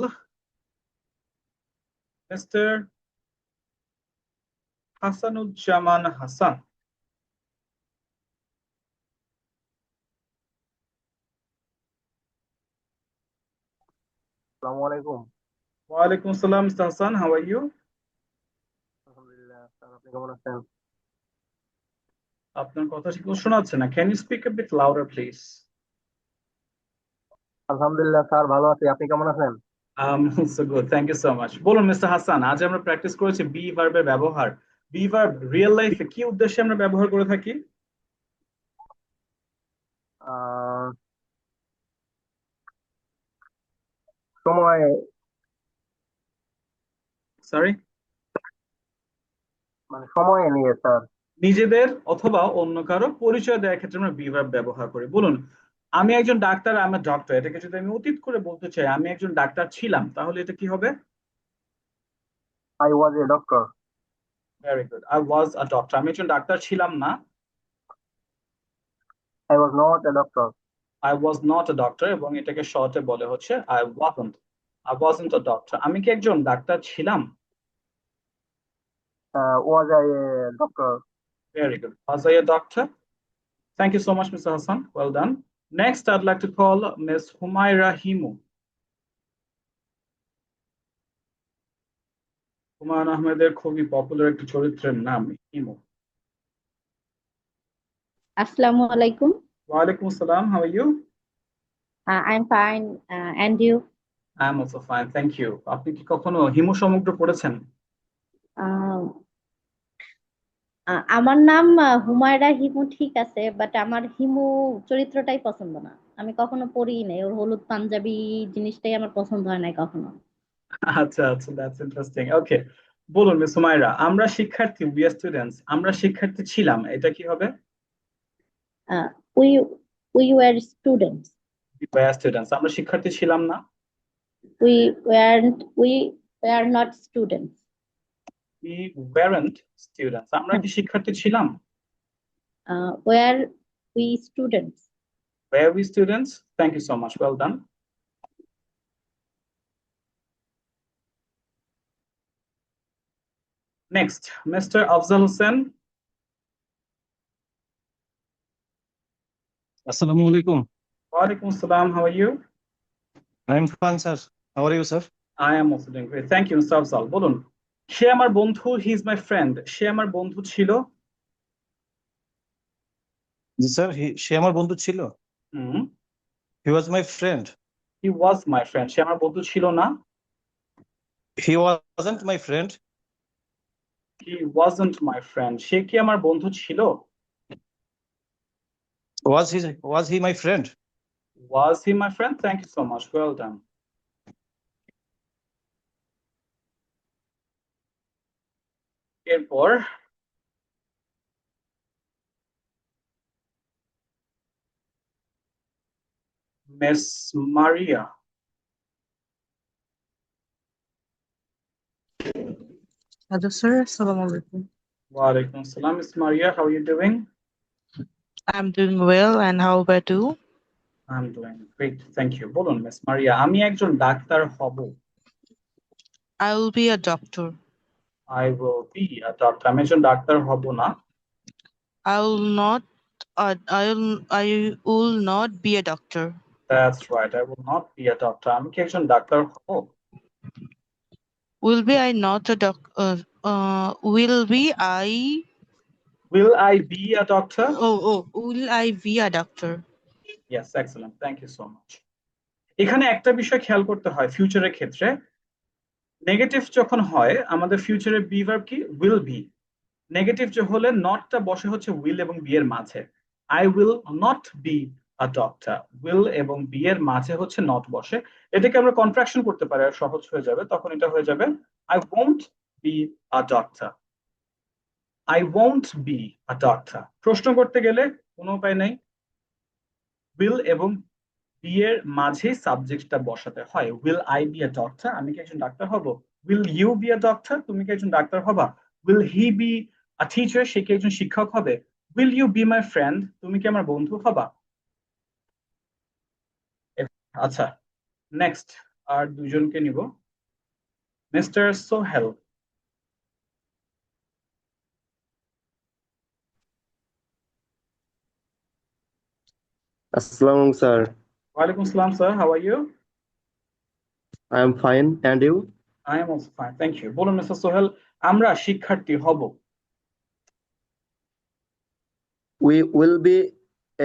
Mr. Hasanujjaman Hassan. আসসালামু আলাইকুম। ওয়ালাইকুম আসসালাম, Mr. Hassan, how are you? আলহামদুলিল্লাহ স্যার, আপনি কেমন আছেন? আপনার কথা ঠিক মতো শোনা যাচ্ছে না। Can you speak a bit louder, please? আলহামদুলিল্লাহ স্যার, ভালো আছি। আপনি কেমন আছেন? So good, thank you so much. বলুন মিস্টার হাসান, আজ আমরা প্র্যাকটিস করেছি বি ভার্বের ব্যবহার। বি ভার্ব রিয়েল লাইফে কি উদ্দেশ্যে আমরা ব্যবহার করে থাকি? আহ, সময় সরি, সময় নিয়ে স্যার। নিজেদের অথবা অন্য কারো পরিচয় দেওয়ার ক্ষেত্রে আমরা বি ভার্ব ব্যবহার করি। বলুন, আমি একজন ডাক্তার, আমি ডক্টর, এটাকে যদি আমি অতীত করে বলতে চাই, আমি একজন ডাক্তার ছিলাম, তাহলে এটা কি হবে? I was a doctor. Very good, I was a doctor. আমি একজন ডাক্তার ছিলাম না। I was not a doctor. I was not a doctor, এবং এটাকে শর্টে বলে হচ্ছে আই ওয়াজন্ট আ ডক্টর। আমি কি একজন ডাক্তার ছিলাম? Was I a doctor. Very good, was I a doctor. Thank you so much, Mr. Hassan. Well done. Next, I'd like to call Ms. Humaira Himu. Humayun আহমেদের খুবই popular একটি চরিত্রের নাম Himu. Assalamu alaikum. ওয়ালাইকুম আসসালাম, how are you? I'm fine. And you? I am also fine, thank you. আপনি কি কখনো হিমু সমুদ্র পড়েছেন? Uh, আমার নাম হুমায়রা হিমু, ঠিক আছে, বাট আমার হিমু চরিত্রটাই পছন্দ না। আমি কখনো পড়ি নাই, ওর হলুদ পাঞ্জাবি জিনিসটাই আমার পছন্দ হয় নাই কখনো। আচ্ছা আচ্ছা, দ্যাটস ইন্টারেস্টিং। ওকে, বলুন মিস হুমায়রা, আমরা শিক্ষার্থী, উই আর স্টুডেন্টস, আমরা শিক্ষার্থী ছিলাম, এটা কি হবে? Uh, we we were students. We are students, আমরা শিক্ষার্থী ছিলাম না। We were not students. We warrant students, আমরা কি শিক্ষার্থী ছিলাম? Were we students? Were we students? Thank you so much, well done. Next, Mr. Afzal Hussain. Assalamu alaikum. Walaikum salam. How are you? I'm fine, sir. How are you, sir? I am also doing great. Thank you, Mr. Afzal. বলুন, সে আমার বন্ধু, he is my friend. সে আমার বন্ধু ছিল। জি sir, সে আমার বন্ধু ছিল। হুম, He was my friend. he was my friend. সে আমার বন্ধু ছিল না। He wasn't my friend. He wasn't my friend. সে কি আমার বন্ধু ছিল? Was he my friend? Was he my friend? Thank you so much. Well done. এরপর Miss Maria. Hello, sir. Assalamu alaikum. Walaikum salam. Miss Maria, how are you doing? I'm doing well, and how about you? I'm doing great. Thank you. বলুন, Miss Maria, আমি একজন ডাক্তার হব। I will be a doctor. I will be a doctor. আমি একজন ডাক্তার হব না। I will not. I will not be a doctor. That's right. I will not be a doctor. আমি কি একজন ডাক্তার হব? Will be I not a doc? Will be I? Will I be a doctor? Will I be a doctor? Yes, excellent. Thank you so much. এখানে একটা বিষয় খেয়াল করতে হয় ফিউচারের ক্ষেত্রে, নেগেটিভ যখন হয় আমাদের ফিউচারের বি ভার্ব কি উইল বি, নেগেটিভ যে হলে নটটা বসে হচ্ছে উইল এবং বি এর মাঝে। I will not be a doctor, will এবং বি এর মাঝে হচ্ছে নট বসে। এটাকে আমরা কন্ট্রাকশন করতে পারি আর সহজ হয়ে যাবে, তখন এটা হয়ে যাবে I won't be a doctor. I won't be a doctor. প্রশ্ন করতে গেলে কোনো উপায় নেই, উইল এবং বি এর মাঝে সাবজেক্টটা বসাতে হয়। Will I be a doctor, আমি কি একজন ডাক্তার হব। Will you be a doctor, তুমি কি একজন ডাক্তার হবা। Will he be a teacher, সে কি একজন শিক্ষক হবে। Will you be my friend, তুমি কি আমার বন্ধু হবা। আচ্ছা, নেক্সট আর দুজনকে নিব। মিস্টার সোহেল। Assalamu sir. ওয়ালাইকুম আসসালাম sir, how are you. I am fine. And you? I am also fine, thank you. বলুন মিস্টার সোহেল, আমরা শিক্ষার্থী হব। We will be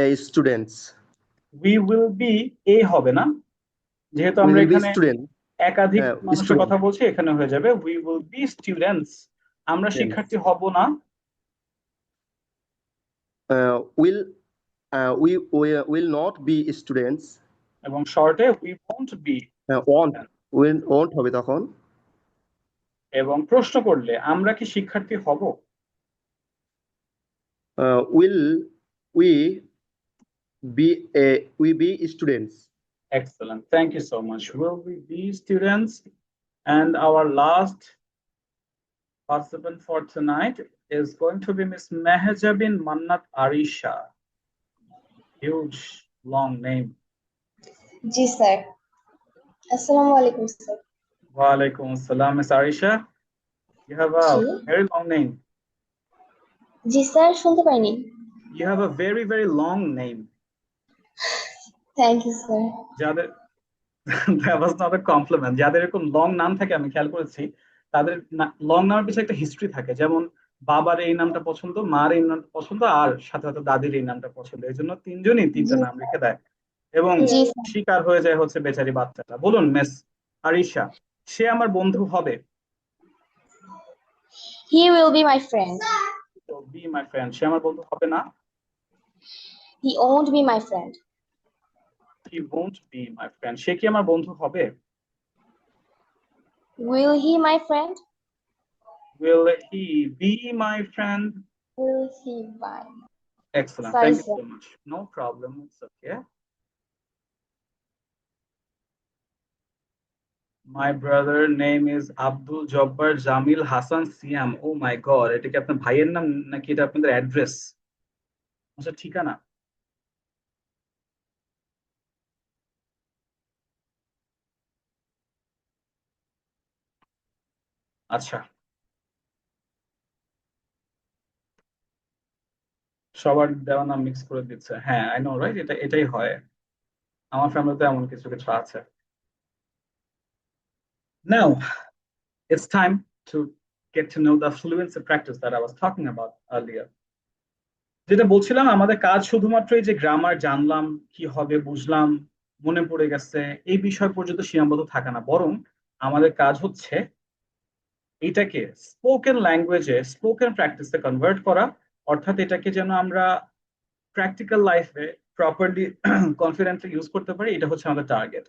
a students. We will be a হবে না, যেহেতু We আমরা will be এখানে student. একাধিক মানুষের Student. কথা বলছি, এখানে হয়ে যাবে উই উইল বি স্টুডেন্টস। আমরা Students. শিক্ষার্থী হব না। We will not be students. এবং শর্টে উই ওয়ন্ট বি। Won't হবে তখন। এবং প্রশ্ন করলে আমরা কি শিক্ষার্থী হব। Will we be students? Excellent, thank you so much. Will we be students? And our last participant for tonight is going to be Miss Mehjabin Mannat Arisha. Huge long name. जी सर। अस्सलाम वालेकुम सर। Walaikum assalam. Miss Arisha, you have a जी very long name. जी sir, শুনতে পাইনি। You have a very very long name. Thank you sir. যাদের that was not a compliment. যাদের এরকম লং নাম থাকে আমি খেয়াল করেছি, তাদের লং নামের পিছনে একটা হিস্ট্রি থাকে, যেমন বাবার এই নামটা পছন্দ, মার এই নামটা পছন্দ, আর সাথে সাথে দাদির এই নামটা পছন্দ, এই জন্য তিনজনই তিনটা জি নাম রেখে দেয় এবং জি স্যার। শিকার হয়ে যায় হচ্ছে বেচারি বাচ্চাটা। বলুন মিস আরিশা, সে আমার বন্ধু হবে। He will be my friend. তো বি মাই ফ্রেন্ড, সে আমার বন্ধু হবে না। He won't be my friend. He won't be my friend, সে কি আমার বন্ধু হবে। Will he my friend. Will he be my friend. Will he bye. Excellent, sorry thank you sir. so much. No problem, it's okay. My brother name is Abdul Jabbar Jamil Hassan Siam. Oh my God, এটা কি আপনার ভাইয়ের নাম নাকি এটা আপনাদের address, আচ্ছা ঠিকানা। আচ্ছা, সবার দেওয়া নাম মিক্স করে দিচ্ছে, হ্যাঁ আই নো রাইট, এটাই হয়, আমার ফ্যামিলিতে এমন কিছু কিছু আছে। নাও it's time to get to know the fluency practice that I was talking about earlier. যেটা বলছিলাম, আমাদের কাজ শুধুমাত্র এই যে গ্রামার জানলাম, কি হবে বুঝলাম, মনে পড়ে গেছে, এই বিষয় পর্যন্ত সীমাবদ্ধ থাকা না, বরং আমাদের কাজ হচ্ছে এটাকে স্পোকেন ল্যাঙ্গুয়েজে, স্পোকেন প্র্যাকটিসে কনভার্ট করা। অর্থাৎ এটাকে যেন আমরা প্র্যাকটিক্যাল লাইফে প্রপারলি কনফিডেন্টলি ইউজ করতে পারি, এটা হচ্ছে আমাদের টার্গেট।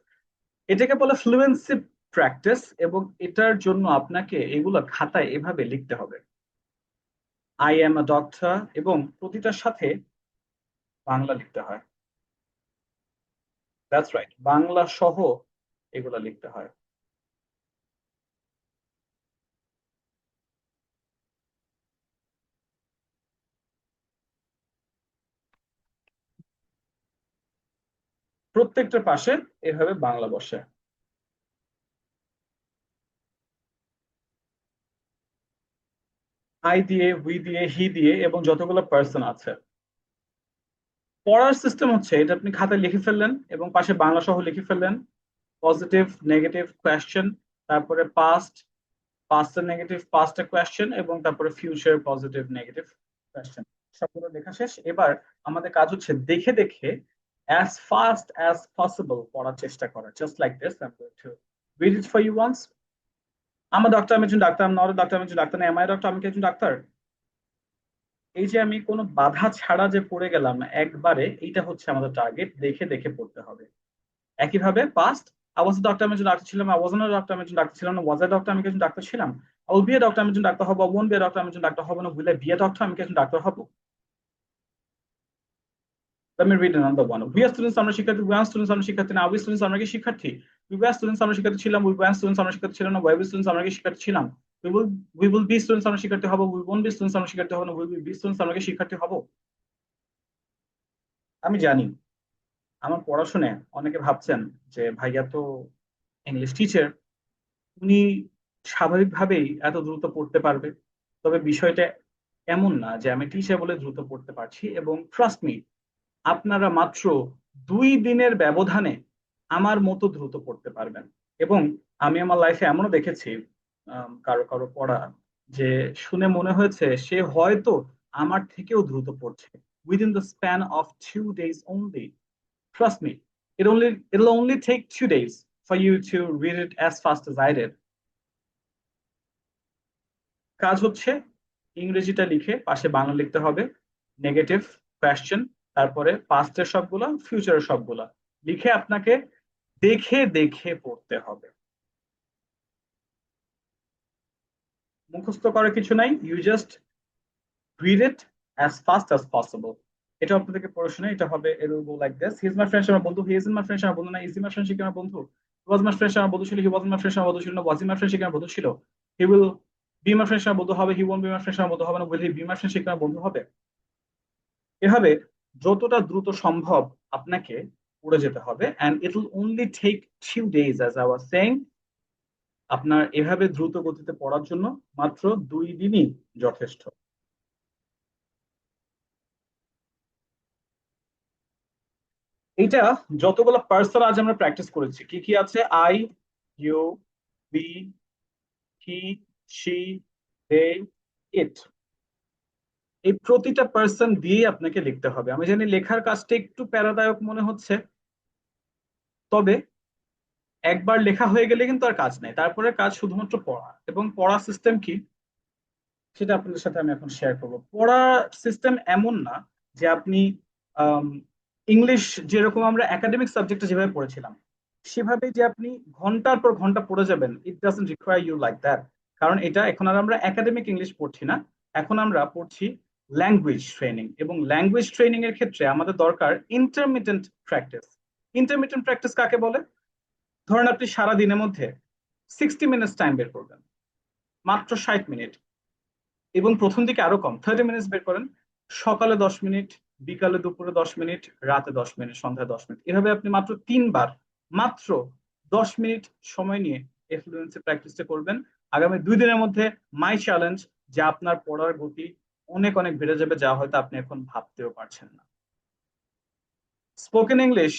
এটাকে বলে ফ্লুয়েন্সি প্র্যাকটিস, এবং এটার জন্য আপনাকে এগুলো খাতায় এভাবে লিখতে হবে, আই এম আ ডক্টর, এবং প্রতিটার সাথে বাংলা লিখতে হয়। দ্যাটস রাইট, বাংলা সহ এগুলা লিখতে হয়। প্রত্যেকটা পাশে এভাবে বাংলা বসে। আই দিয়ে, উই দিয়ে, হি দিয়ে, এবং যতগুলো পার্সন আছে। পড়ার সিস্টেম হচ্ছে এটা, আপনি খাতায় লিখে ফেললেন এবং পাশে বাংলা সহ লিখে ফেললেন, পজিটিভ নেগেটিভ কোয়েশ্চেন, তারপরে পাস্ট, পাস্টের নেগেটিভ পাস্টের কোয়েশ্চেন, এবং তারপরে ফিউচার পজিটিভ নেগেটিভ কোয়েশ্চেন, সবগুলো লেখা শেষ। এবার আমাদের কাজ হচ্ছে দেখে দেখে as fast as possible পড়ার চেষ্টা করা। Just like this, I'm going to read it for you once. I'm a doctor, আমি একজন doctor, I'm not a doctor, আমি একজন ডাক্তার না, am I a doctor, আমি কি একজন ডাক্তার। এই যে আমি কোনো বাধা ছাড়া যে পড়ে গেলাম একবারে, এইটা হচ্ছে আমাদের টার্গেট, দেখে দেখে পড়তে হবে। একইভাবে past, I was a doctor, আমি একজন ডাক্তার ছিলাম, I wasn't a doctor, আমি একজন ডাক্তার ছিলাম না, was I a doctor, আমি কি একজন ডাক্তার ছিলাম, I will be a doctor, আমি একজন ডাক্তার হবো, I won't be a doctor, আমি একজন ডাক্তার হবো না, will I be a doctor, আমি কি একজন ডাক্তার হবো। Let me read another one. We are students, আমরা শিক্ষার্থী, we are students, আমরা শিক্ষার্থী না, are we students, আমরা কি শিক্ষার্থী, we were students, আমরা শিক্ষার্থী ছিলাম, we weren't students, আমরা শিক্ষার্থী ছিলাম না, were we students, আমরা কি শিক্ষার্থী ছিলাম, we will be students, আমরা শিক্ষার্থী হবো, we won't be students, আমরা শিক্ষার্থী হবো না, will we be students, আমরা কি শিক্ষার্থী হবো। আমি জানি আমার পড়া শুনে অনেকে ভাবছেন যে ভাইয়া তো ইংলিশ টিচার, উনি স্বাভাবিকভাবেই এত দ্রুত পড়তে পারবে। তবে বিষয়টা এমন না যে আমি টিচার বলে দ্রুত পড়তে পারছি, এবং ট্রাস্ট মি, আপনারা মাত্র 2 দিনের ব্যবধানে আমার মতো দ্রুত পড়তে পারবেন। এবং আমি আমার লাইফে এমনও দেখেছি কারো কারো পড়া যে শুনে মনে হয়েছে সে হয়তো আমার থেকেও দ্রুত পড়ছে, within the span of 2 days only. Trust me, it'll only take 2 days for you to read it as fast as I did. কাজ হচ্ছে ইংরেজিটা লিখে পাশে বাংলা লিখতে হবে, নেগেটিভ কোয়েশ্চেন, তারপরে পাস্টের সবগুলা, ফিউচারের সবগুলা লিখে আপনাকে দেখে দেখে পড়তে হবে। মুখস্থ করার কিছু নাই, you just read it as fast as possible. এটা আপনাদেরকে পড়ে শুনে এটা হবে, it will go like this. He is my friend, আমার বন্ধু, he isn't my friend, আমার বন্ধু না, is he my friend, সে কি আমার বন্ধু, he was my friend, আমার বন্ধু ছিল, he wasn't my friend, আমার বন্ধু ছিল না, was he my friend, সে কি আমার বন্ধু ছিল, he will be my friend, আমার বন্ধু হবে, he won't be my friend, আমার বন্ধু হবে না, will he be my friend, সে কি আমার বন্ধু হবে। এভাবে যতটা দ্রুত সম্ভব আপনাকে পড়ে যেতে হবে, and it will only take 2 days, as I was saying. আপনার এভাবে দ্রুত গতিতে পড়ার জন্য মাত্র 2 দিনই যথেষ্ট। এইটা যতগুলো পার্সন আজ আমরা প্র্যাকটিস করেছি, কি কি আছে, I, you, we, he, she, they, it, এই প্রতিটা পার্সন দিয়ে আপনাকে লিখতে হবে। আমি জানি লেখার কাজটা একটু প্যারাদায়ক মনে হচ্ছে, তবে একবার লেখা হয়ে গেলে কিন্তু আর কাজ নেই, তারপরে কাজ শুধুমাত্র পড়া। এবং পড়া সিস্টেম কি সেটা আপনাদের সাথে আমি এখন শেয়ার করবো। পড়া সিস্টেম এমন না যে আপনি ইংলিশ যেরকম আমরা একাডেমিক সাবজেক্টে যেভাবে পড়েছিলাম সেভাবে যে আপনি ঘন্টার পর ঘন্টা পড়ে যাবেন, it doesn't require you like that. কারণ এটা এখন আর আমরা একাডেমিক ইংলিশ পড়ছি না, এখন আমরা পড়ছি ল্যাঙ্গুয়েজ ট্রেনিং। এবং ল্যাঙ্গুয়েজ ট্রেনিং এর ক্ষেত্রে আমাদের দরকার ইন্টারমিটেন্ট প্র্যাকটিস। ইন্টারমিটেন্ট প্র্যাকটিস কাকে বলে? ধরেন আপনি সারা দিনের মধ্যে 60 মিনিটস টাইম বের করবেন, মাত্র 60 মিনিট, এবং প্রথম দিকে আরো কম, 30 মিনিটস বের করেন, সকালে 10 মিনিট, বিকালে দুপুরে 10 মিনিট, রাতে 10 মিনিট, সন্ধ্যায় 10 মিনিট, এভাবে আপনি মাত্র 3 বার মাত্র 10 মিনিট সময় নিয়ে এই ফ্লুয়েন্সি প্র্যাকটিসটা করবেন। আগামী 2 দিনের মধ্যে মাই চ্যালেঞ্জ যে আপনার পড়ার গতি অনেক অনেক বেড়ে যাবে, যা হয়তো আপনি এখন ভাবতেও পারছেন না। স্পোকেন ইংলিশ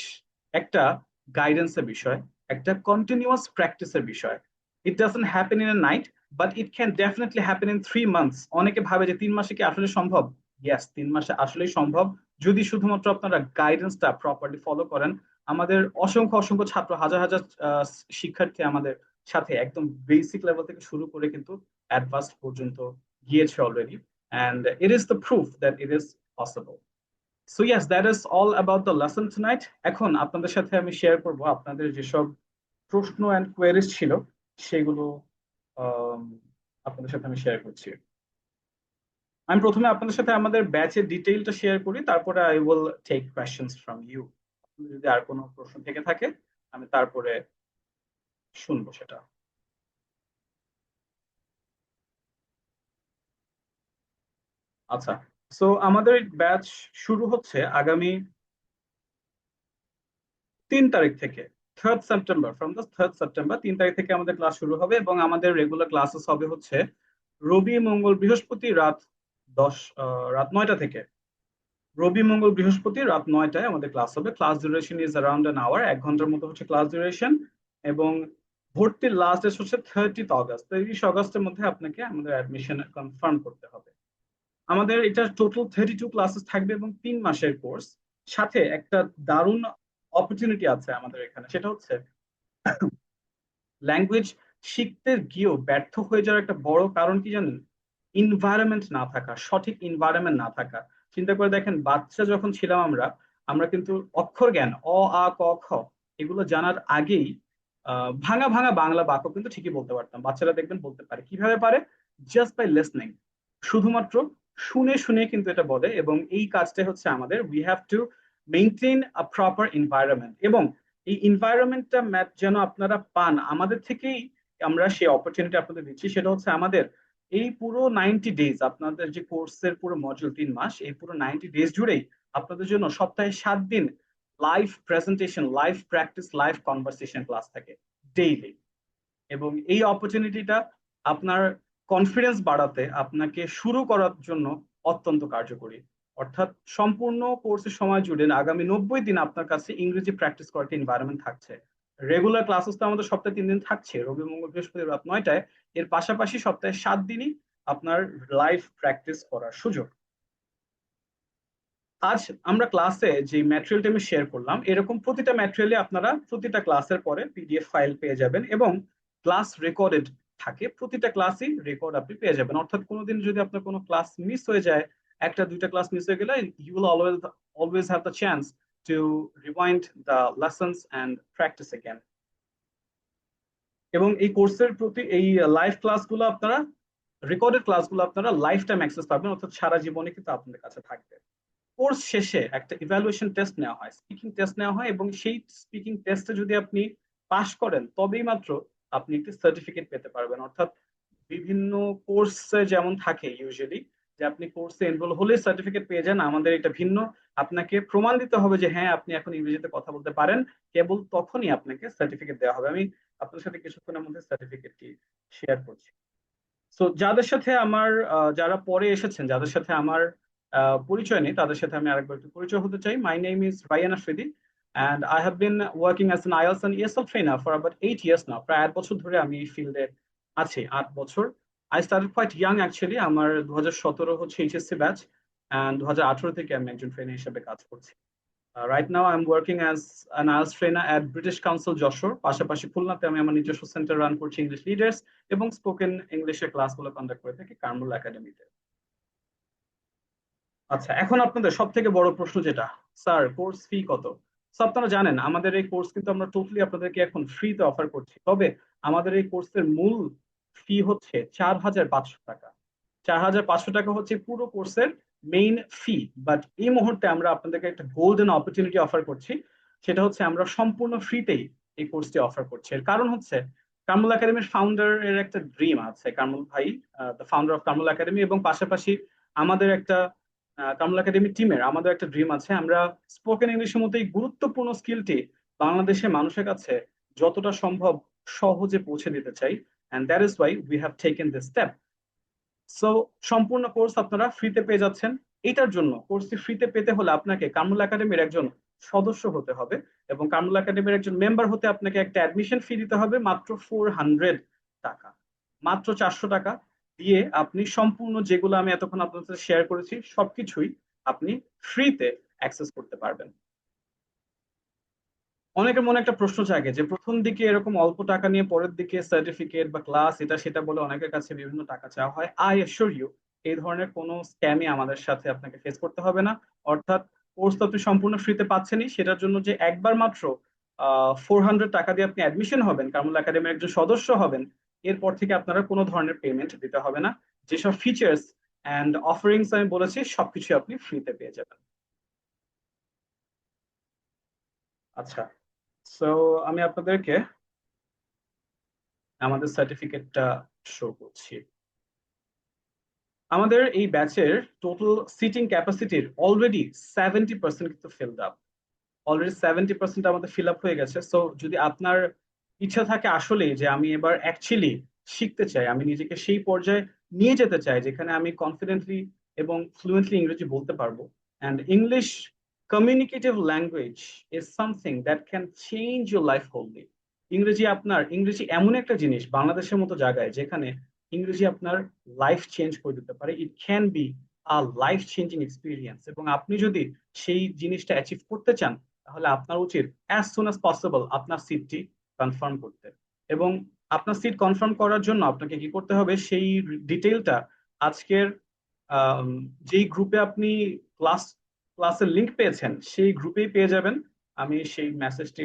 একটা গাইডেন্সের বিষয়, একটা কন্টিনিউয়াস প্র্যাকটিসের বিষয়। It doesn't happen in a night, but it can definitely happen in 3 months. অনেকে ভাবে যে 3 মাসে কি আসলে সম্ভব? ইয়েস, 3 মাসে আসলেই সম্ভব, যদি শুধুমাত্র আপনারা গাইডেন্সটা প্রপারলি ফলো করেন। আমাদের অসংখ্য অসংখ্য ছাত্র, হাজার হাজার শিক্ষার্থী আমাদের সাথে একদম বেসিক লেভেল থেকে শুরু করে কিন্তু অ্যাডভান্স পর্যন্ত গিয়েছে already, and it is the proof that it is possible. So yes, that is all about the lesson tonight. এখন আপনাদের সাথে আমি শেয়ার করব আপনাদের যেসব প্রশ্ন অ্যান্ড কোয়েরিজ ছিল সেগুলো আম, আপনাদের সাথে আমি শেয়ার করছি। আমি প্রথমে আপনাদের সাথে আমাদের ব্যাচের ডিটেইলটা শেয়ার করি, তারপরে I will take questions from you. যদি আর কোনো প্রশ্ন থেকে থাকে আমি তারপরে শুনবো সেটা। আচ্ছা, সো আমাদের ব্যাচ শুরু হচ্ছে আগামী 3 তারিখ থেকে, 3rd September. From the 3rd September 3 তারিখ থেকে আমাদের ক্লাস শুরু হবে, এবং আমাদের রেগুলার ক্লাসেস হবে হচ্ছে রবি মঙ্গল বৃহস্পতি রাত 9টা থেকে। রবি মঙ্গল বৃহস্পতি রাত 9টায় আমাদের ক্লাস হবে। Class duration is around an hour, 1 ঘন্টার মতো হচ্ছে ক্লাস ডিউরেশন। এবং ভর্তির লাস্ট ডেট হচ্ছে 30th অগস্ট। 30 অগস্টের মধ্যে আপনাকে আমাদের অ্যাডমিশন কনফার্ম করতে হবে। আমাদের এটা টোটাল 32 ক্লাসেস থাকবে এবং 3 মাসের কোর্স। সাথে একটা দারুণ অপরচুনিটি আছে আমাদের এখানে, সেটা হচ্ছে ল্যাঙ্গুয়েজ শিখতে গিয়েও ব্যর্থ হয়ে যাওয়ার একটা বড় কারণ কি জানেন? ইনভায়রনমেন্ট না থাকা, সঠিক ইনভায়রনমেন্ট না থাকা। চিন্তা করে দেখেন, বাচ্চা যখন ছিলাম আমরা, আমরা কিন্তু অক্ষর জ্ঞান অ আ ক খ এগুলো জানার আগেই ভাঙা ভাঙা বাংলা বাক্য কিন্তু ঠিকই বলতে পারতাম। বাচ্চারা দেখবেন বলতে পারে, কিভাবে পারে? জাস্ট বাই লিসনিং, শুধুমাত্র শুনে শুনে কিন্তু এটা বলে। এবং এই কাজটাই হচ্ছে আমাদের, we have to maintain a proper environment. এবং এই এনভায়রনমেন্টটা যেন আপনারা পান আমাদের থেকেই, আমরা সেই অপরচুনিটি আপনাদের দিচ্ছি। সেটা হচ্ছে আমাদের এই পুরো 90 ডেজ, আপনাদের যে কোর্সের পুরো মডিউল 3 মাস, এই পুরো 90 ডেজ জুড়েই আপনাদের জন্য সপ্তাহে 7 দিন live presentation, live practice, live conversation class থাকে ডেইলি। এবং এই অপরচুনিটিটা আপনার কনফিডেন্স বাড়াতে, আপনাকে শুরু করার জন্য অত্যন্ত কার্যকরী। অর্থাৎ সম্পূর্ণ কোর্সের সময় জুড়ে আগামী 90 দিন আপনার কাছে ইংরেজি প্র্যাকটিস করার একটা এনভায়রনমেন্ট থাকছে। রেগুলার ক্লাসেস তো আমাদের সপ্তাহে 3 দিন থাকছে, রবি মঙ্গল বৃহস্পতি রাত 9টায়। এর পাশাপাশি সপ্তাহে 7 দিনই আপনার লাইভ প্র্যাকটিস করার সুযোগ। আজ আমরা ক্লাসে যে ম্যাটেরিয়ালটা আমি শেয়ার করলাম, এরকম প্রতিটা ম্যাটেরিয়ালে আপনারা প্রতিটা ক্লাসের পরে পিডিএফ ফাইল পেয়ে যাবেন, এবং ক্লাস রেকর্ডেড থাকে। প্রতিটা ক্লাসই রেকর্ড আপনি পেয়ে যাবেন। অর্থাৎ কোনোদিন যদি আপনার কোনো ক্লাস মিস হয়ে যায়, একটা দুইটা ক্লাস মিস হয়ে গেলে, you will always have the chance to rewind the lessons and practice again. এবং এই কোর্সের প্রতি এই লাইভ ক্লাসগুলো আপনারা, রেকর্ডেড ক্লাসগুলো আপনারা লাইফ টাইম অ্যাক্সেস পাবেন, অর্থাৎ সারা জীবনে কিন্তু আপনাদের কাছে থাকবে। কোর্স শেষে একটা ইভ্যালুয়েশন টেস্ট নেওয়া হয়, স্পিকিং টেস্ট নেওয়া হয়, এবং সেই স্পিকিং টেস্টে যদি আপনি পাশ করেন তবেই মাত্র আপনি একটি সার্টিফিকেট পেতে পারবেন। অর্থাৎ বিভিন্ন কোর্সে যেমন থাকে ইউজুয়ালি, যে আপনি কোর্সে এনরোল হলে সার্টিফিকেট পেয়ে যান, আমাদের এটা ভিন্ন। আপনাকে প্রমাণ দিতে হবে যে হ্যাঁ, আপনি এখন ইংরেজিতে কথা বলতে পারেন, কেবল তখনই আপনাকে সার্টিফিকেট দেওয়া হবে। আমি আপনার সাথে কিছুক্ষণের মধ্যে সার্টিফিকেটটি শেয়ার করছি। সো যাদের সাথে আমার যারা পরে এসেছেন, যাদের সাথে আমার পরিচয় নেই, তাদের সাথে আমি আরেকবার একটু পরিচয় হতে চাই। My name is Rayan Afridi, and I have been working as an IELTS and ESL trainer for about 8 years now. প্রায় 8 বছর ধরে আমি এই ফিল্ডে আছি, 8 বছর। I started quite young actually. আমার 2017 হচ্ছে এইচএসসি ব্যাচ, and 2018 থেকে আমি একজন ট্রেনার হিসেবে কাজ করছি। Right now I'm working as an IELTS trainer at British Council Jessore. পাশাপাশি খুলনাতে আমি আমার নিজস্ব সেন্টার রান করছি, ইংলিশ লিডার্স, এবং স্পোকেন ইংলিশের ক্লাসগুলো কন্ডাক্ট করে থাকি কার্মুল একাডেমিতে। আচ্ছা, এখন আপনাদের সব থেকে বড় প্রশ্ন যেটা, স্যার কোর্স ফি কত? So, আপনারা জানেন আমাদের এই কোর্স কিন্তু আমরা টোটালি আপনাদেরকে এখন ফ্রিতে অফার করছি। তবে আমাদের এই কোর্সের মূল ফি হচ্ছে 4,500 টাকা। 4,500 টাকা হচ্ছে পুরো কোর্সের মেইন ফি। বাট এই মুহূর্তে আমরা আপনাদেরকে একটা গোল্ডেন অপরচুনিটি অফার করছি, সেটা হচ্ছে আমরা সম্পূর্ণ ফ্রিতেই এই কোর্সটি অফার করছি। এর কারণ হচ্ছে কার্মুল একাডেমির ফাউন্ডার এর একটা ড্রিম আছে, কার্মুল ভাই, দ্য ফাউন্ডার অফ কার্মুল একাডেমি, এবং পাশাপাশি আমাদের একটা কার্মুল একাডেমি টিমের আমাদের একটা ড্রিম আছে। আমরা স্পোকেন ইংলিশের মতো এই গুরুত্বপূর্ণ স্কিলটি বাংলাদেশের মানুষের কাছে যতটা সম্ভব সহজে পৌঁছে দিতে চাই, and that is why we have taken this step. So সম্পূর্ণ কোর্স আপনারা ফ্রিতে পেয়ে যাচ্ছেন। এটার জন্য কোর্সটি ফ্রিতে পেতে হলে আপনাকে কামরুল একাডেমির একজন সদস্য হতে হবে, এবং কামরুল একাডেমির একজন মেম্বার হতে আপনাকে একটা অ্যাডমিশন ফি দিতে হবে মাত্র 400 টাকা। মাত্র 400 টাকা দিয়ে আপনি সম্পূর্ণ যেগুলো আমি এতক্ষণ আপনাদের সাথে শেয়ার করেছি সবকিছুই আপনি ফ্রিতে অ্যাক্সেস করতে পারবেন। অনেকের মনে একটা প্রশ্ন জাগে যে প্রথম দিকে এরকম অল্প টাকা নিয়ে পরের দিকে সার্টিফিকেট বা ক্লাস এটা সেটা বলে অনেকের কাছে বিভিন্ন টাকা চাওয়া হয়। আই অ্যাসিওর ইউ, এই ধরনের কোনো স্ক্যামই আমাদের সাথে আপনাকে ফেস করতে হবে না। অর্থাৎ কোর্স তো আপনি সম্পূর্ণ ফ্রিতে পাচ্ছেনই, সেটার জন্য যে একবার মাত্র 400 টাকা দিয়ে আপনি অ্যাডমিশন হবেন, কামরুল একাডেমির একজন সদস্য হবেন, এরপর থেকে আপনারা কোনো ধরনের পেমেন্ট দিতে হবে না। যেসব ফিচার্স অ্যান্ড অফারিংস আমি বলেছি সবকিছু আপনি ফ্রিতে পেয়ে যাবেন। আচ্ছা, সো আমি আপনাদেরকে আমাদের সার্টিফিকেটটা শো করছি। আমাদের এই ব্যাচের টোটাল সিটিং ক্যাপাসিটির অলরেডি 70% কিন্তু ফিলড আপ। অলরেডি 70% আমাদের ফিল আপ হয়ে গেছে। সো যদি আপনার ইচ্ছা থাকে আসলেই যে আমি এবার অ্যাকচুয়ালি শিখতে চাই, আমি নিজেকে সেই পর্যায়ে নিয়ে যেতে চাই যেখানে আমি কনফিডেন্টলি এবং ফ্লুয়েন্টলি ইংরেজি বলতে পারবো, and English communicative language is something that can change your life wholly. ইংরেজি এমন একটা জিনিস বাংলাদেশের মতো জায়গায় যেখানে ইংরেজি আপনার লাইফ চেঞ্জ করে দিতে পারে। It can be a life changing experience, এবং আপনি যদি সেই জিনিসটা অ্যাচিভ করতে চান তাহলে আপনার উচিত অ্যাজ সুন অ্যাজ পসিবল আপনার সিটটি কনফার্ম করতে। এবং আপনার সিট কনফার্ম করার জন্য আপনাকে কি করতে হবে সেই ডিটেইলটা আজকের আম, যেই গ্রুপে আপনি ক্লাসের লিংক পেয়েছেন সেই গ্রুপেই পেয়ে যাবেন। আমি সেই মেসেজটি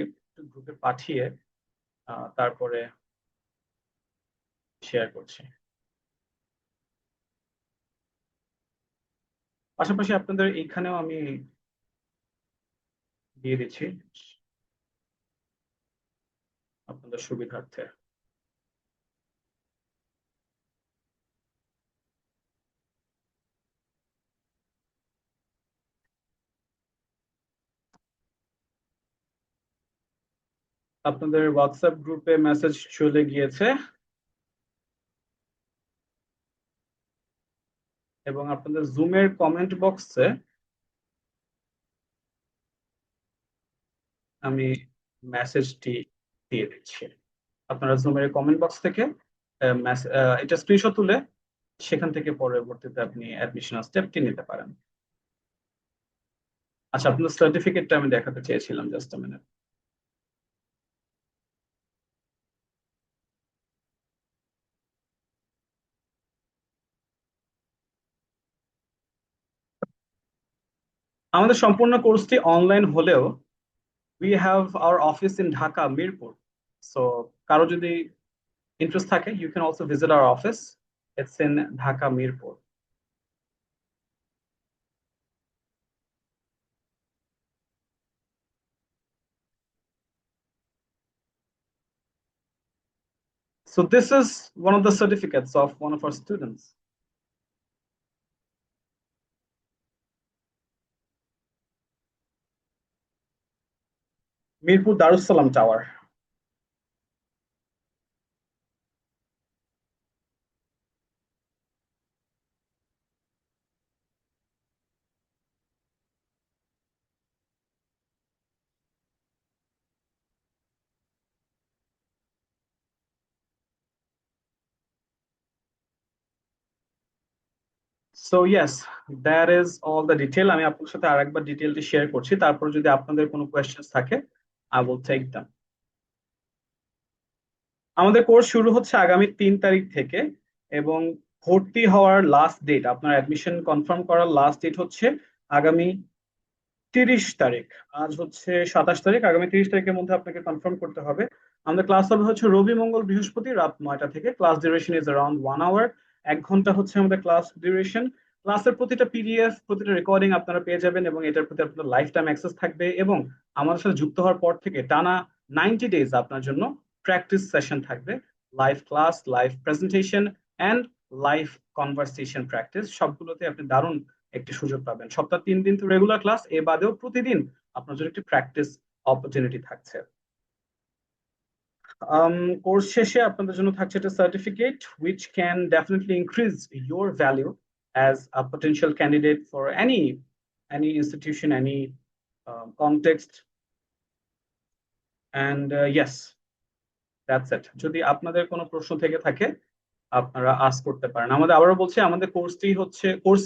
গ্রুপে পাঠিয়ে তারপরে শেয়ার করছি। পাশাপাশি আপনাদের এইখানেও আমি দিয়ে দিচ্ছি আপনাদের সুবিধার্থে। আপনাদের হোয়াটসঅ্যাপ গ্রুপে মেসেজ চলে গিয়েছে, এবং আপনাদের জুমের কমেন্ট বক্সে আমি মেসেজটি দিয়ে দিচ্ছি। আপনারা জুমের কমেন্ট বক্স থেকে এটা স্ক্রিনশট তুলে সেখান থেকে পরবর্তীতে আপনি অ্যাডমিশন স্টেপটি নিতে পারেন। আচ্ছা, আপনার সার্টিফিকেটটা আমি দেখাতে চেয়েছিলাম, জাস্ট মিনিট। আমাদের সম্পূর্ণ কোর্সটি অনলাইন হলেও we have our office in Dhaka Mirpur. So কারো যদি ইন্টারেস্ট থাকে you can also visit our office. It's in Dhaka Mirpur. So this is one of the certificates of one of our students. Mirpur Darussalam Tower. So yes, that is all the detail. আমি আপনার সাথে আরেকবার ডিটেইলটি share করছি, তারপর যদি আপনাদের কোনো questions থাকে I will take them. আমাদের কোর্স শুরু হচ্ছে আগামী 3 তারিখ থেকে, এবং ভর্তি হওয়ার লাস্ট ডেট, আপনার অ্যাডমিশন কনফার্ম করার লাস্ট ডেট হচ্ছে আগামী 30 তারিখ। আজ হচ্ছে 27 তারিখ, আগামী 30 তারিখের মধ্যে আপনাকে কনফার্ম করতে হবে। আমাদের ক্লাস হবে হচ্ছে রবি মঙ্গল বৃহস্পতি রাত 9টা থেকে। Class duration is around 1 hour. 1 ঘন্টা হচ্ছে আমাদের ক্লাস ডিউরেশন। ক্লাসের প্রতিটা পিডিএফ, প্রতিটা রেকর্ডিং আপনারা পেয়ে যাবেন, এবং এটার প্রতি আপনার লাইফ টাইম অ্যাক্সেস থাকবে। এবং আমাদের সাথে যুক্ত হওয়ার পর থেকে টানা 90 ডেজ আপনার জন্য প্র্যাকটিস সেশন থাকবে, live class, live presentation and live conversation practice. সবগুলোতে আপনি দারুণ একটি সুযোগ পাবেন। সপ্তাহে 3 দিন তো রেগুলার ক্লাস, এ বাদেও প্রতিদিন আপনার জন্য একটি প্র্যাকটিস অপরচুনিটি থাকছে। কোর্স শেষে আপনাদের জন্য থাকছে একটা certificate which can definitely increase your value as a potential candidate for any institution, any context. And yes, that's it. যদি আপনাদের কোনো প্রশ্ন থেকে থাকে আপনারা আস্ক করতে পারেন। আমাদের আবারও বলছি, আমাদের কোর্স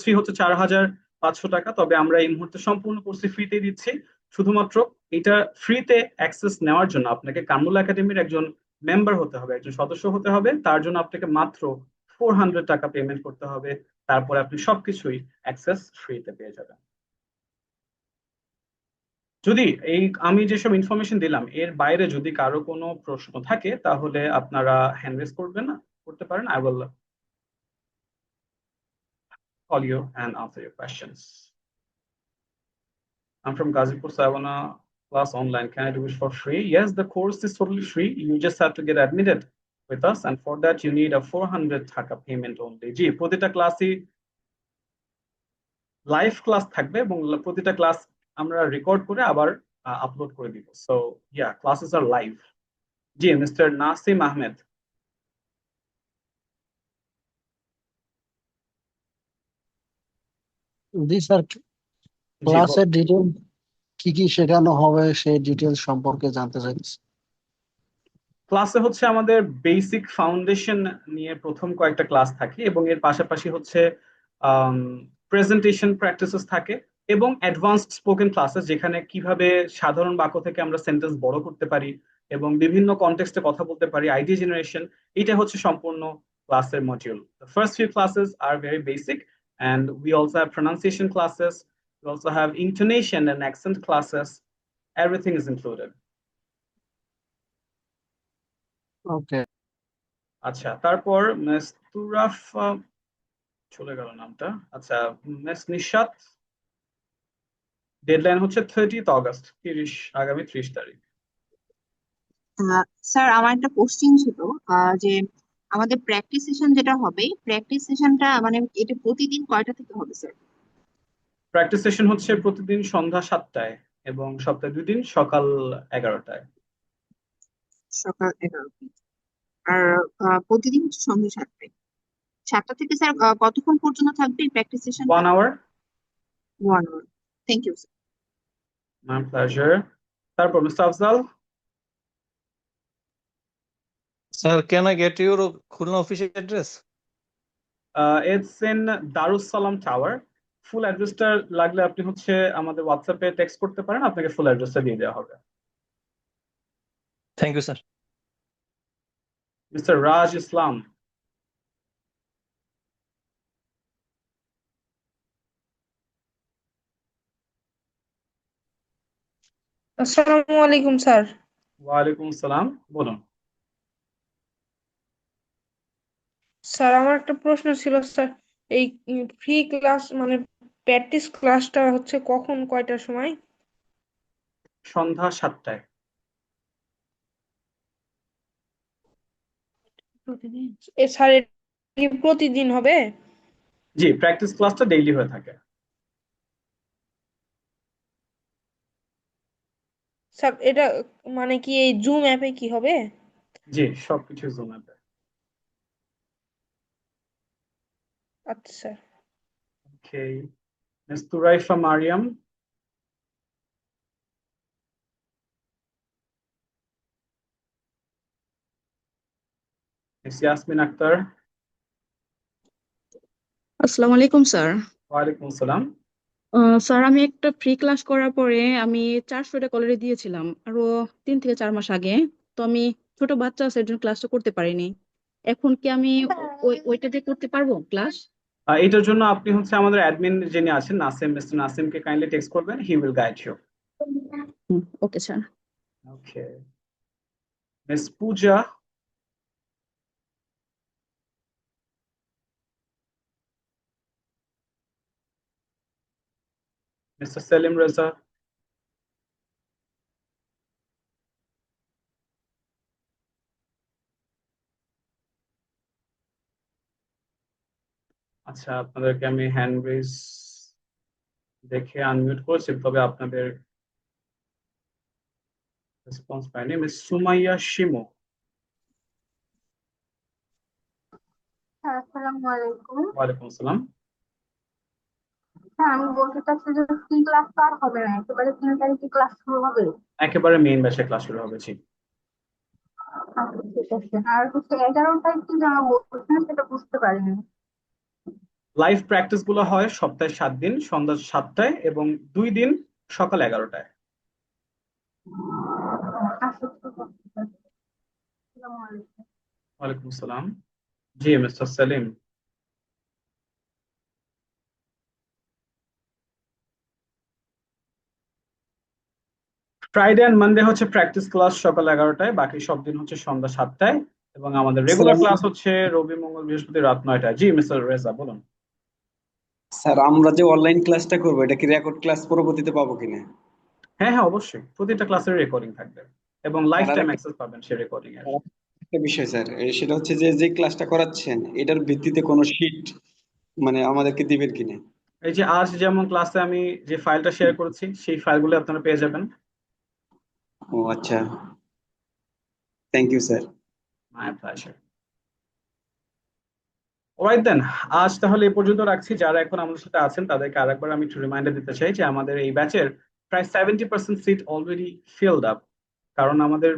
ফি হচ্ছে 4,500 টাকা, তবে আমরা এই মুহূর্তে সম্পূর্ণ কোর্সটি ফ্রিতে দিচ্ছি। শুধুমাত্র এটা ফ্রিতে অ্যাক্সেস নেওয়ার জন্য আপনাকে কামরুল একাডেমির একজন মেম্বার হতে হবে, একজন সদস্য হতে হবে। তার জন্য আপনাকে মাত্র 400 টাকা পেমেন্ট করতে হবে, তারপরে আপনি সবকিছুই অ্যাক্সেস ফ্রিতে পেয়ে যাবেন। যদি আমি যেসব ইনফরমেশন দিলাম এর বাইরে যদি কারো কোনো প্রশ্ন থাকে তাহলে আপনারা হ্যান্ড রেজ করতে পারেন। I will call you and answer your questions. I'm from Gazipur, so I wanna class online. Can I do it for free? Yes, the course is totally free. You just have to get admitted with us, and for that you need a 400 টাকা payment only. জি, প্রতিটা ক্লাসই live class থাকবে এবং প্রতিটা class আমরা record করে আবার upload করে দিব। সো ইয়া, ক্লাসেস আর লাইভ। জি, মিস্টার নাসিম আহমেদ। জি স্যার, জি, ক্লাসের ডিটেল কি কি শেখানো হবে সেই ডিটেলস সম্পর্কে জানতে চাইছি। ক্লাসে হচ্ছে আমাদের বেসিক ফাউন্ডেশন নিয়ে প্রথম কয়েকটা ক্লাস থাকে এবং এর পাশাপাশি হচ্ছে প্রেজেন্টেশন প্র্যাকটিসেস থাকে এবং অ্যাডভান্সড স্পোকেন ক্লাসেস, যেখানে কিভাবে সাধারণ বাক্য থেকে আমরা সেন্টেন্স বড় করতে পারি এবং বিভিন্ন কনটেক্সটে কথা বলতে পারি, আইডিয়া জেনারেশন। এটা হচ্ছে সম্পূর্ণ ক্লাসের module. The first few classes are very basic, and we also have pronunciation classes. We also have intonation and accent classes. Everything is included. ওকে, আচ্ছা, তারপর মিস তুরাফ চলে গেল নামটা। আচ্ছা, মিস নিশাত, ডেডলাইন হচ্ছে 30th অগস্ট, আগামী 30 তারিখ। স্যার, আমার একটা কোশ্চেন ছিল যে আমাদের প্র্যাকটিস সেশন যেটা হবে, প্র্যাকটিস সেশনটা মানে এটা প্রতিদিন কয়টা থেকে হবে স্যার? প্র্যাকটিস সেশন হচ্ছে প্রতিদিন সন্ধ্যা 7টায় এবং সপ্তাহে 2 দিন সকাল 11টায়। সকাল 11টায়। আর প্রতিদিন হচ্ছে সন্ধ্যা 7টায়। 7টা থেকে স্যার কতক্ষণ পর্যন্ত থাকবে এই practice session? 1 hour. 1 hour। Thank you sir. My pleasure. তারপর mister Afzal. Sir, can I get your Khulna official address? It's in Darus Salam tower. ফুল অ্যাড্রেসটা লাগলে আপনি হচ্ছে আমাদের হোয়াটসঅ্যাপে টেক্সট করতে পারেন, আপনাকে ফুল অ্যাড্রেসটা দিয়ে দেওয়া হবে। Thank you, sir. মিস্টার রাজ ইসলাম। আসসালামু আলাইকুম স্যার। ওয়ালাইকুম আসসালাম, বলুন। স্যার, আমার একটা প্রশ্ন ছিল স্যার, এই ফ্রি ক্লাস মানে প্র্যাকটিস ক্লাসটা হচ্ছে কখন, কয়টার সময়? সন্ধ্যা 7টায়। প্রতিদিন? স্যার, এটা কি প্রতিদিন হবে? জি, প্র্যাকটিস ক্লাসটা ডেইলি হয়ে থাকে। স্যার, এটা মানে কি এই জুম অ্যাপে কি হবে? জি, সবকিছু জুম অ্যাপে। আচ্ছা sir. Okay. Ms. Turaifa Mariam. Ms. Yasmin Akhtar. আসসালামু আলাইকুম স্যার। ওয়ালাইকুম আসসালাম। স্যার, আমি একটা ফ্রি ক্লাস করার পরে আমি 400 টাকা অলরেডি দিয়েছিলাম আরো 3 থেকে 4 মাস আগে। তো আমি ছোট বাচ্চা আছে এর জন্য ক্লাসটা করতে পারিনি। এখন কি আমি ওইটা দিয়ে করতে পারবো ক্লাস? এটার জন্য আপনি হচ্ছে আমাদের অ্যাডমিন যিনি আছেন নাসিম, মিস্টার নাসিমকে কাইন্ডলি টেক্সট করবেন, he will guide you. Okay sir. Okay. Miss Puja. Mister Selim Reza. আচ্ছা, আপনাদেরকে আমি হ্যান্ড রেজ দেখে আনমিউট করেছি, তবে আপনাদের রেসপন্স পাইনি। মিস সুমাইয়া শিমু। আসসালামু আলাইকুম। ওয়ালাইকুম আসসালাম। হ্যাঁ, আমি বলতে চাচ্ছি যে ফ্রি ক্লাস তো আর হবে না, একেবারে 3 তারিখে ক্লাস শুরু হবে। একেবারে মেইন ব্যাচে ক্লাস শুরু হবে, জি। আচ্ছা, ঠিক আছে। আর হচ্ছে 11 তারিখ কি যেন বলছেন, সেটা বুঝতে পারিনি। লাইভ প্র্যাকটিস গুলো হয় সপ্তাহে 7 দিন সন্ধ্যা 7টায় এবং 2 দিন সকাল 11টায়। আচ্ছা, ঠিক আছে। আসসালামু আলাইকুম। ওয়ালাইকুম আসসালাম। জি mister Selim. Friday and Monday হচ্ছে প্র্যাকটিস ক্লাস সকাল 11টায়, বাকি সব দিন হচ্ছে সন্ধ্যা 7টায় এবং আমাদের রেগুলার ক্লাস হচ্ছে রবি মঙ্গল বৃহস্পতি রাত 9টায়। জি মিস্টার রেজা বলুন। স্যার আমরা যে অনলাইন ক্লাসটা করবো এটা কি রেকর্ড ক্লাস পরবর্তীতে পাবো কিনা? হ্যাঁ হ্যাঁ, অবশ্যই প্রতিটা ক্লাসের রেকর্ডিং থাকবে এবং লাইফ আর টাইম আরেকটা অ্যাক্সেস পাবেন সেই রেকর্ডিং এর। একটা বিষয় স্যার, সেটা হচ্ছে যে যে ক্লাসটা করাচ্ছেন এটার ভিত্তিতে কোনো শিট মানে আমাদেরকে দিবেন কিনা? এই যে আজ যেমন ক্লাসে আমি যে ফাইলটা শেয়ার করেছি সেই ফাইলগুলো আপনারা পেয়ে যাবেন। ও আচ্ছা, thank you sir. My pleasure. Alright then, আজ তাহলে এই পর্যন্ত রাখছি। যারা এখন আমাদের সাথে আছেন তাদেরকে আরেকবার আমি একটু রিমাইন্ডার দিতে চাই যে আমাদের এই ব্যাচের প্রায় 70% সিট অলরেডি ফিলড আপ। কারণ আমাদের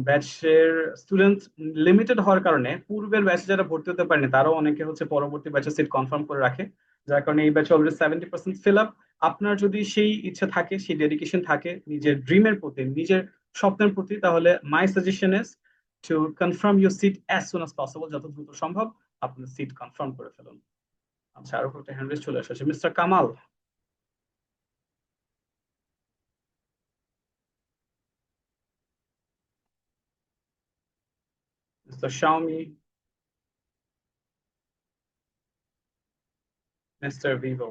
ব্যাচের স্টুডেন্ট লিমিটেড হওয়ার কারণে পূর্বের ব্যাচে যারা ভর্তি হতে পারেনি তারাও অনেকে হচ্ছে পরবর্তী ব্যাচে সিট কনফার্ম করে রাখে, যার কারণে এই ব্যাচে অলরেডি 70% ফিল আপ। আপনার যদি সেই ইচ্ছা থাকে, সেই ডেডিকেশন থাকে নিজের ড্রিমের প্রতি, নিজের স্বপ্নের প্রতি, তাহলে my suggestion is to confirm your seat as soon as possible, যত দ্রুত সম্ভব আপনার সিট কনফার্ম করে ফেলুন। আচ্ছা, আরো একটা হ্যান্ড রেজ চলে এসেছে, mister Kamal. Mister Xiaomi, mister Vivo.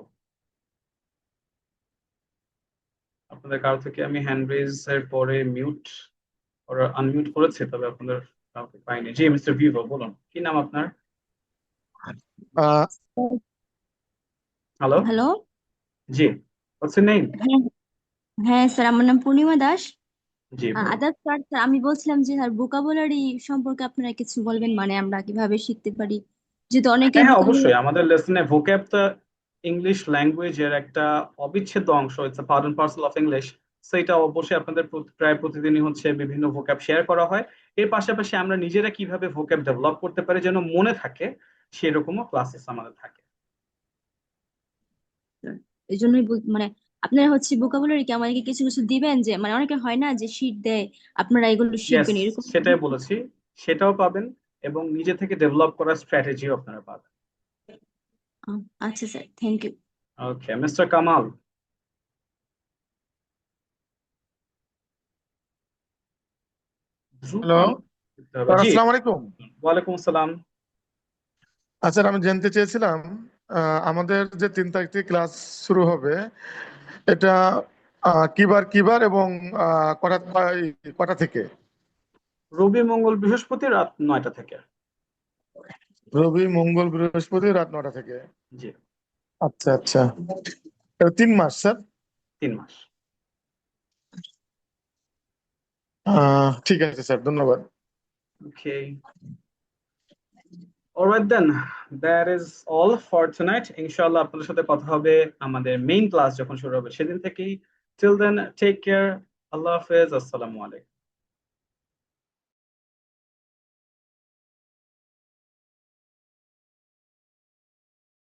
আপনাদের কারো থেকে আমি হ্যান্ড রেজ এর পরে মিউট ওরা আনমিউট করেছে, তবে আপনাদের কাউকে পাইনি। জি মিস্টার ভিভো বলুন, কি নাম আপনার? Hello. Hello. G, what's your name? হ্যাঁ, হ্যাঁ স্যার, আমার নাম পূর্ণিমা দাস। জি বলুন। আদাব স্যার, স্যার আমি বলছিলাম যে স্যার ভোকাবুলারি সম্পর্কে আপনারা কিছু বলবেন, মানে আমরা কিভাবে শিখতে পারি, যেহেতু অনেকে হ্যাঁ হ্যাঁ, ভোকাবুলারি। অবশ্যই। আমাদের লেসনে ভোক্যাব তো ইংলিশ ল্যাঙ্গুয়েজের একটা অবিচ্ছেদ্য অংশ, it's part and parcel of English. সেটা অবশ্যই আপনাদের প্রায় প্রতিদিনই হচ্ছে বিভিন্ন ভোক্যাব শেয়ার করা হয়। এর পাশাপাশি আমরা নিজেরা কিভাবে ভোক্যাব ডেভেলপ করতে পারি যেন মনে থাকে, সেরকমও ক্লাসেস আমাদের থাকে। এই জন্যই মানে আপনারা হচ্ছে ভোকাবুলারি কি আমাদেরকে কিছু কিছু দিবেন, যে মানে অনেকে হয় না যে শীট দেয় আপনারা এগুলো ইয়েস, শিখবেন এরকম। সেটাই বলেছি, সেটাও পাবেন এবং নিজে থেকে ডেভেলপ করার স্ট্র্যাটেজিও আপনারা পাবেন। আচ্ছা sir, thank you. Okay mister Kamal. Hello sir, জি, আসসালামু আলাইকুম। ওয়ালাইকুম আসসালাম। আচ্ছা, আমি জানতে চেয়েছিলাম আমাদের যে 3 তারিখ থেকে ক্লাস শুরু হবে এটা কিবার এবং কটা কটা থেকে? রবি মঙ্গল বৃহস্পতি রাত 9টা থেকে। রবি মঙ্গল বৃহস্পতি রাত 9টা থেকে। জি। আচ্ছা আচ্ছা, 3 মাস স্যার? 3 মাস। ঠিক আছে স্যার, ধন্যবাদ। Okay. Alright then, that is all for tonight. ইনশাআল্লাহ আপনাদের সাথে কথা হবে আমাদের মেইন ক্লাস যখন শুরু হবে সেদিন থেকেই। Till then, take care. আল্লাহ হাফেজ, আসসালামু আলাইকুম।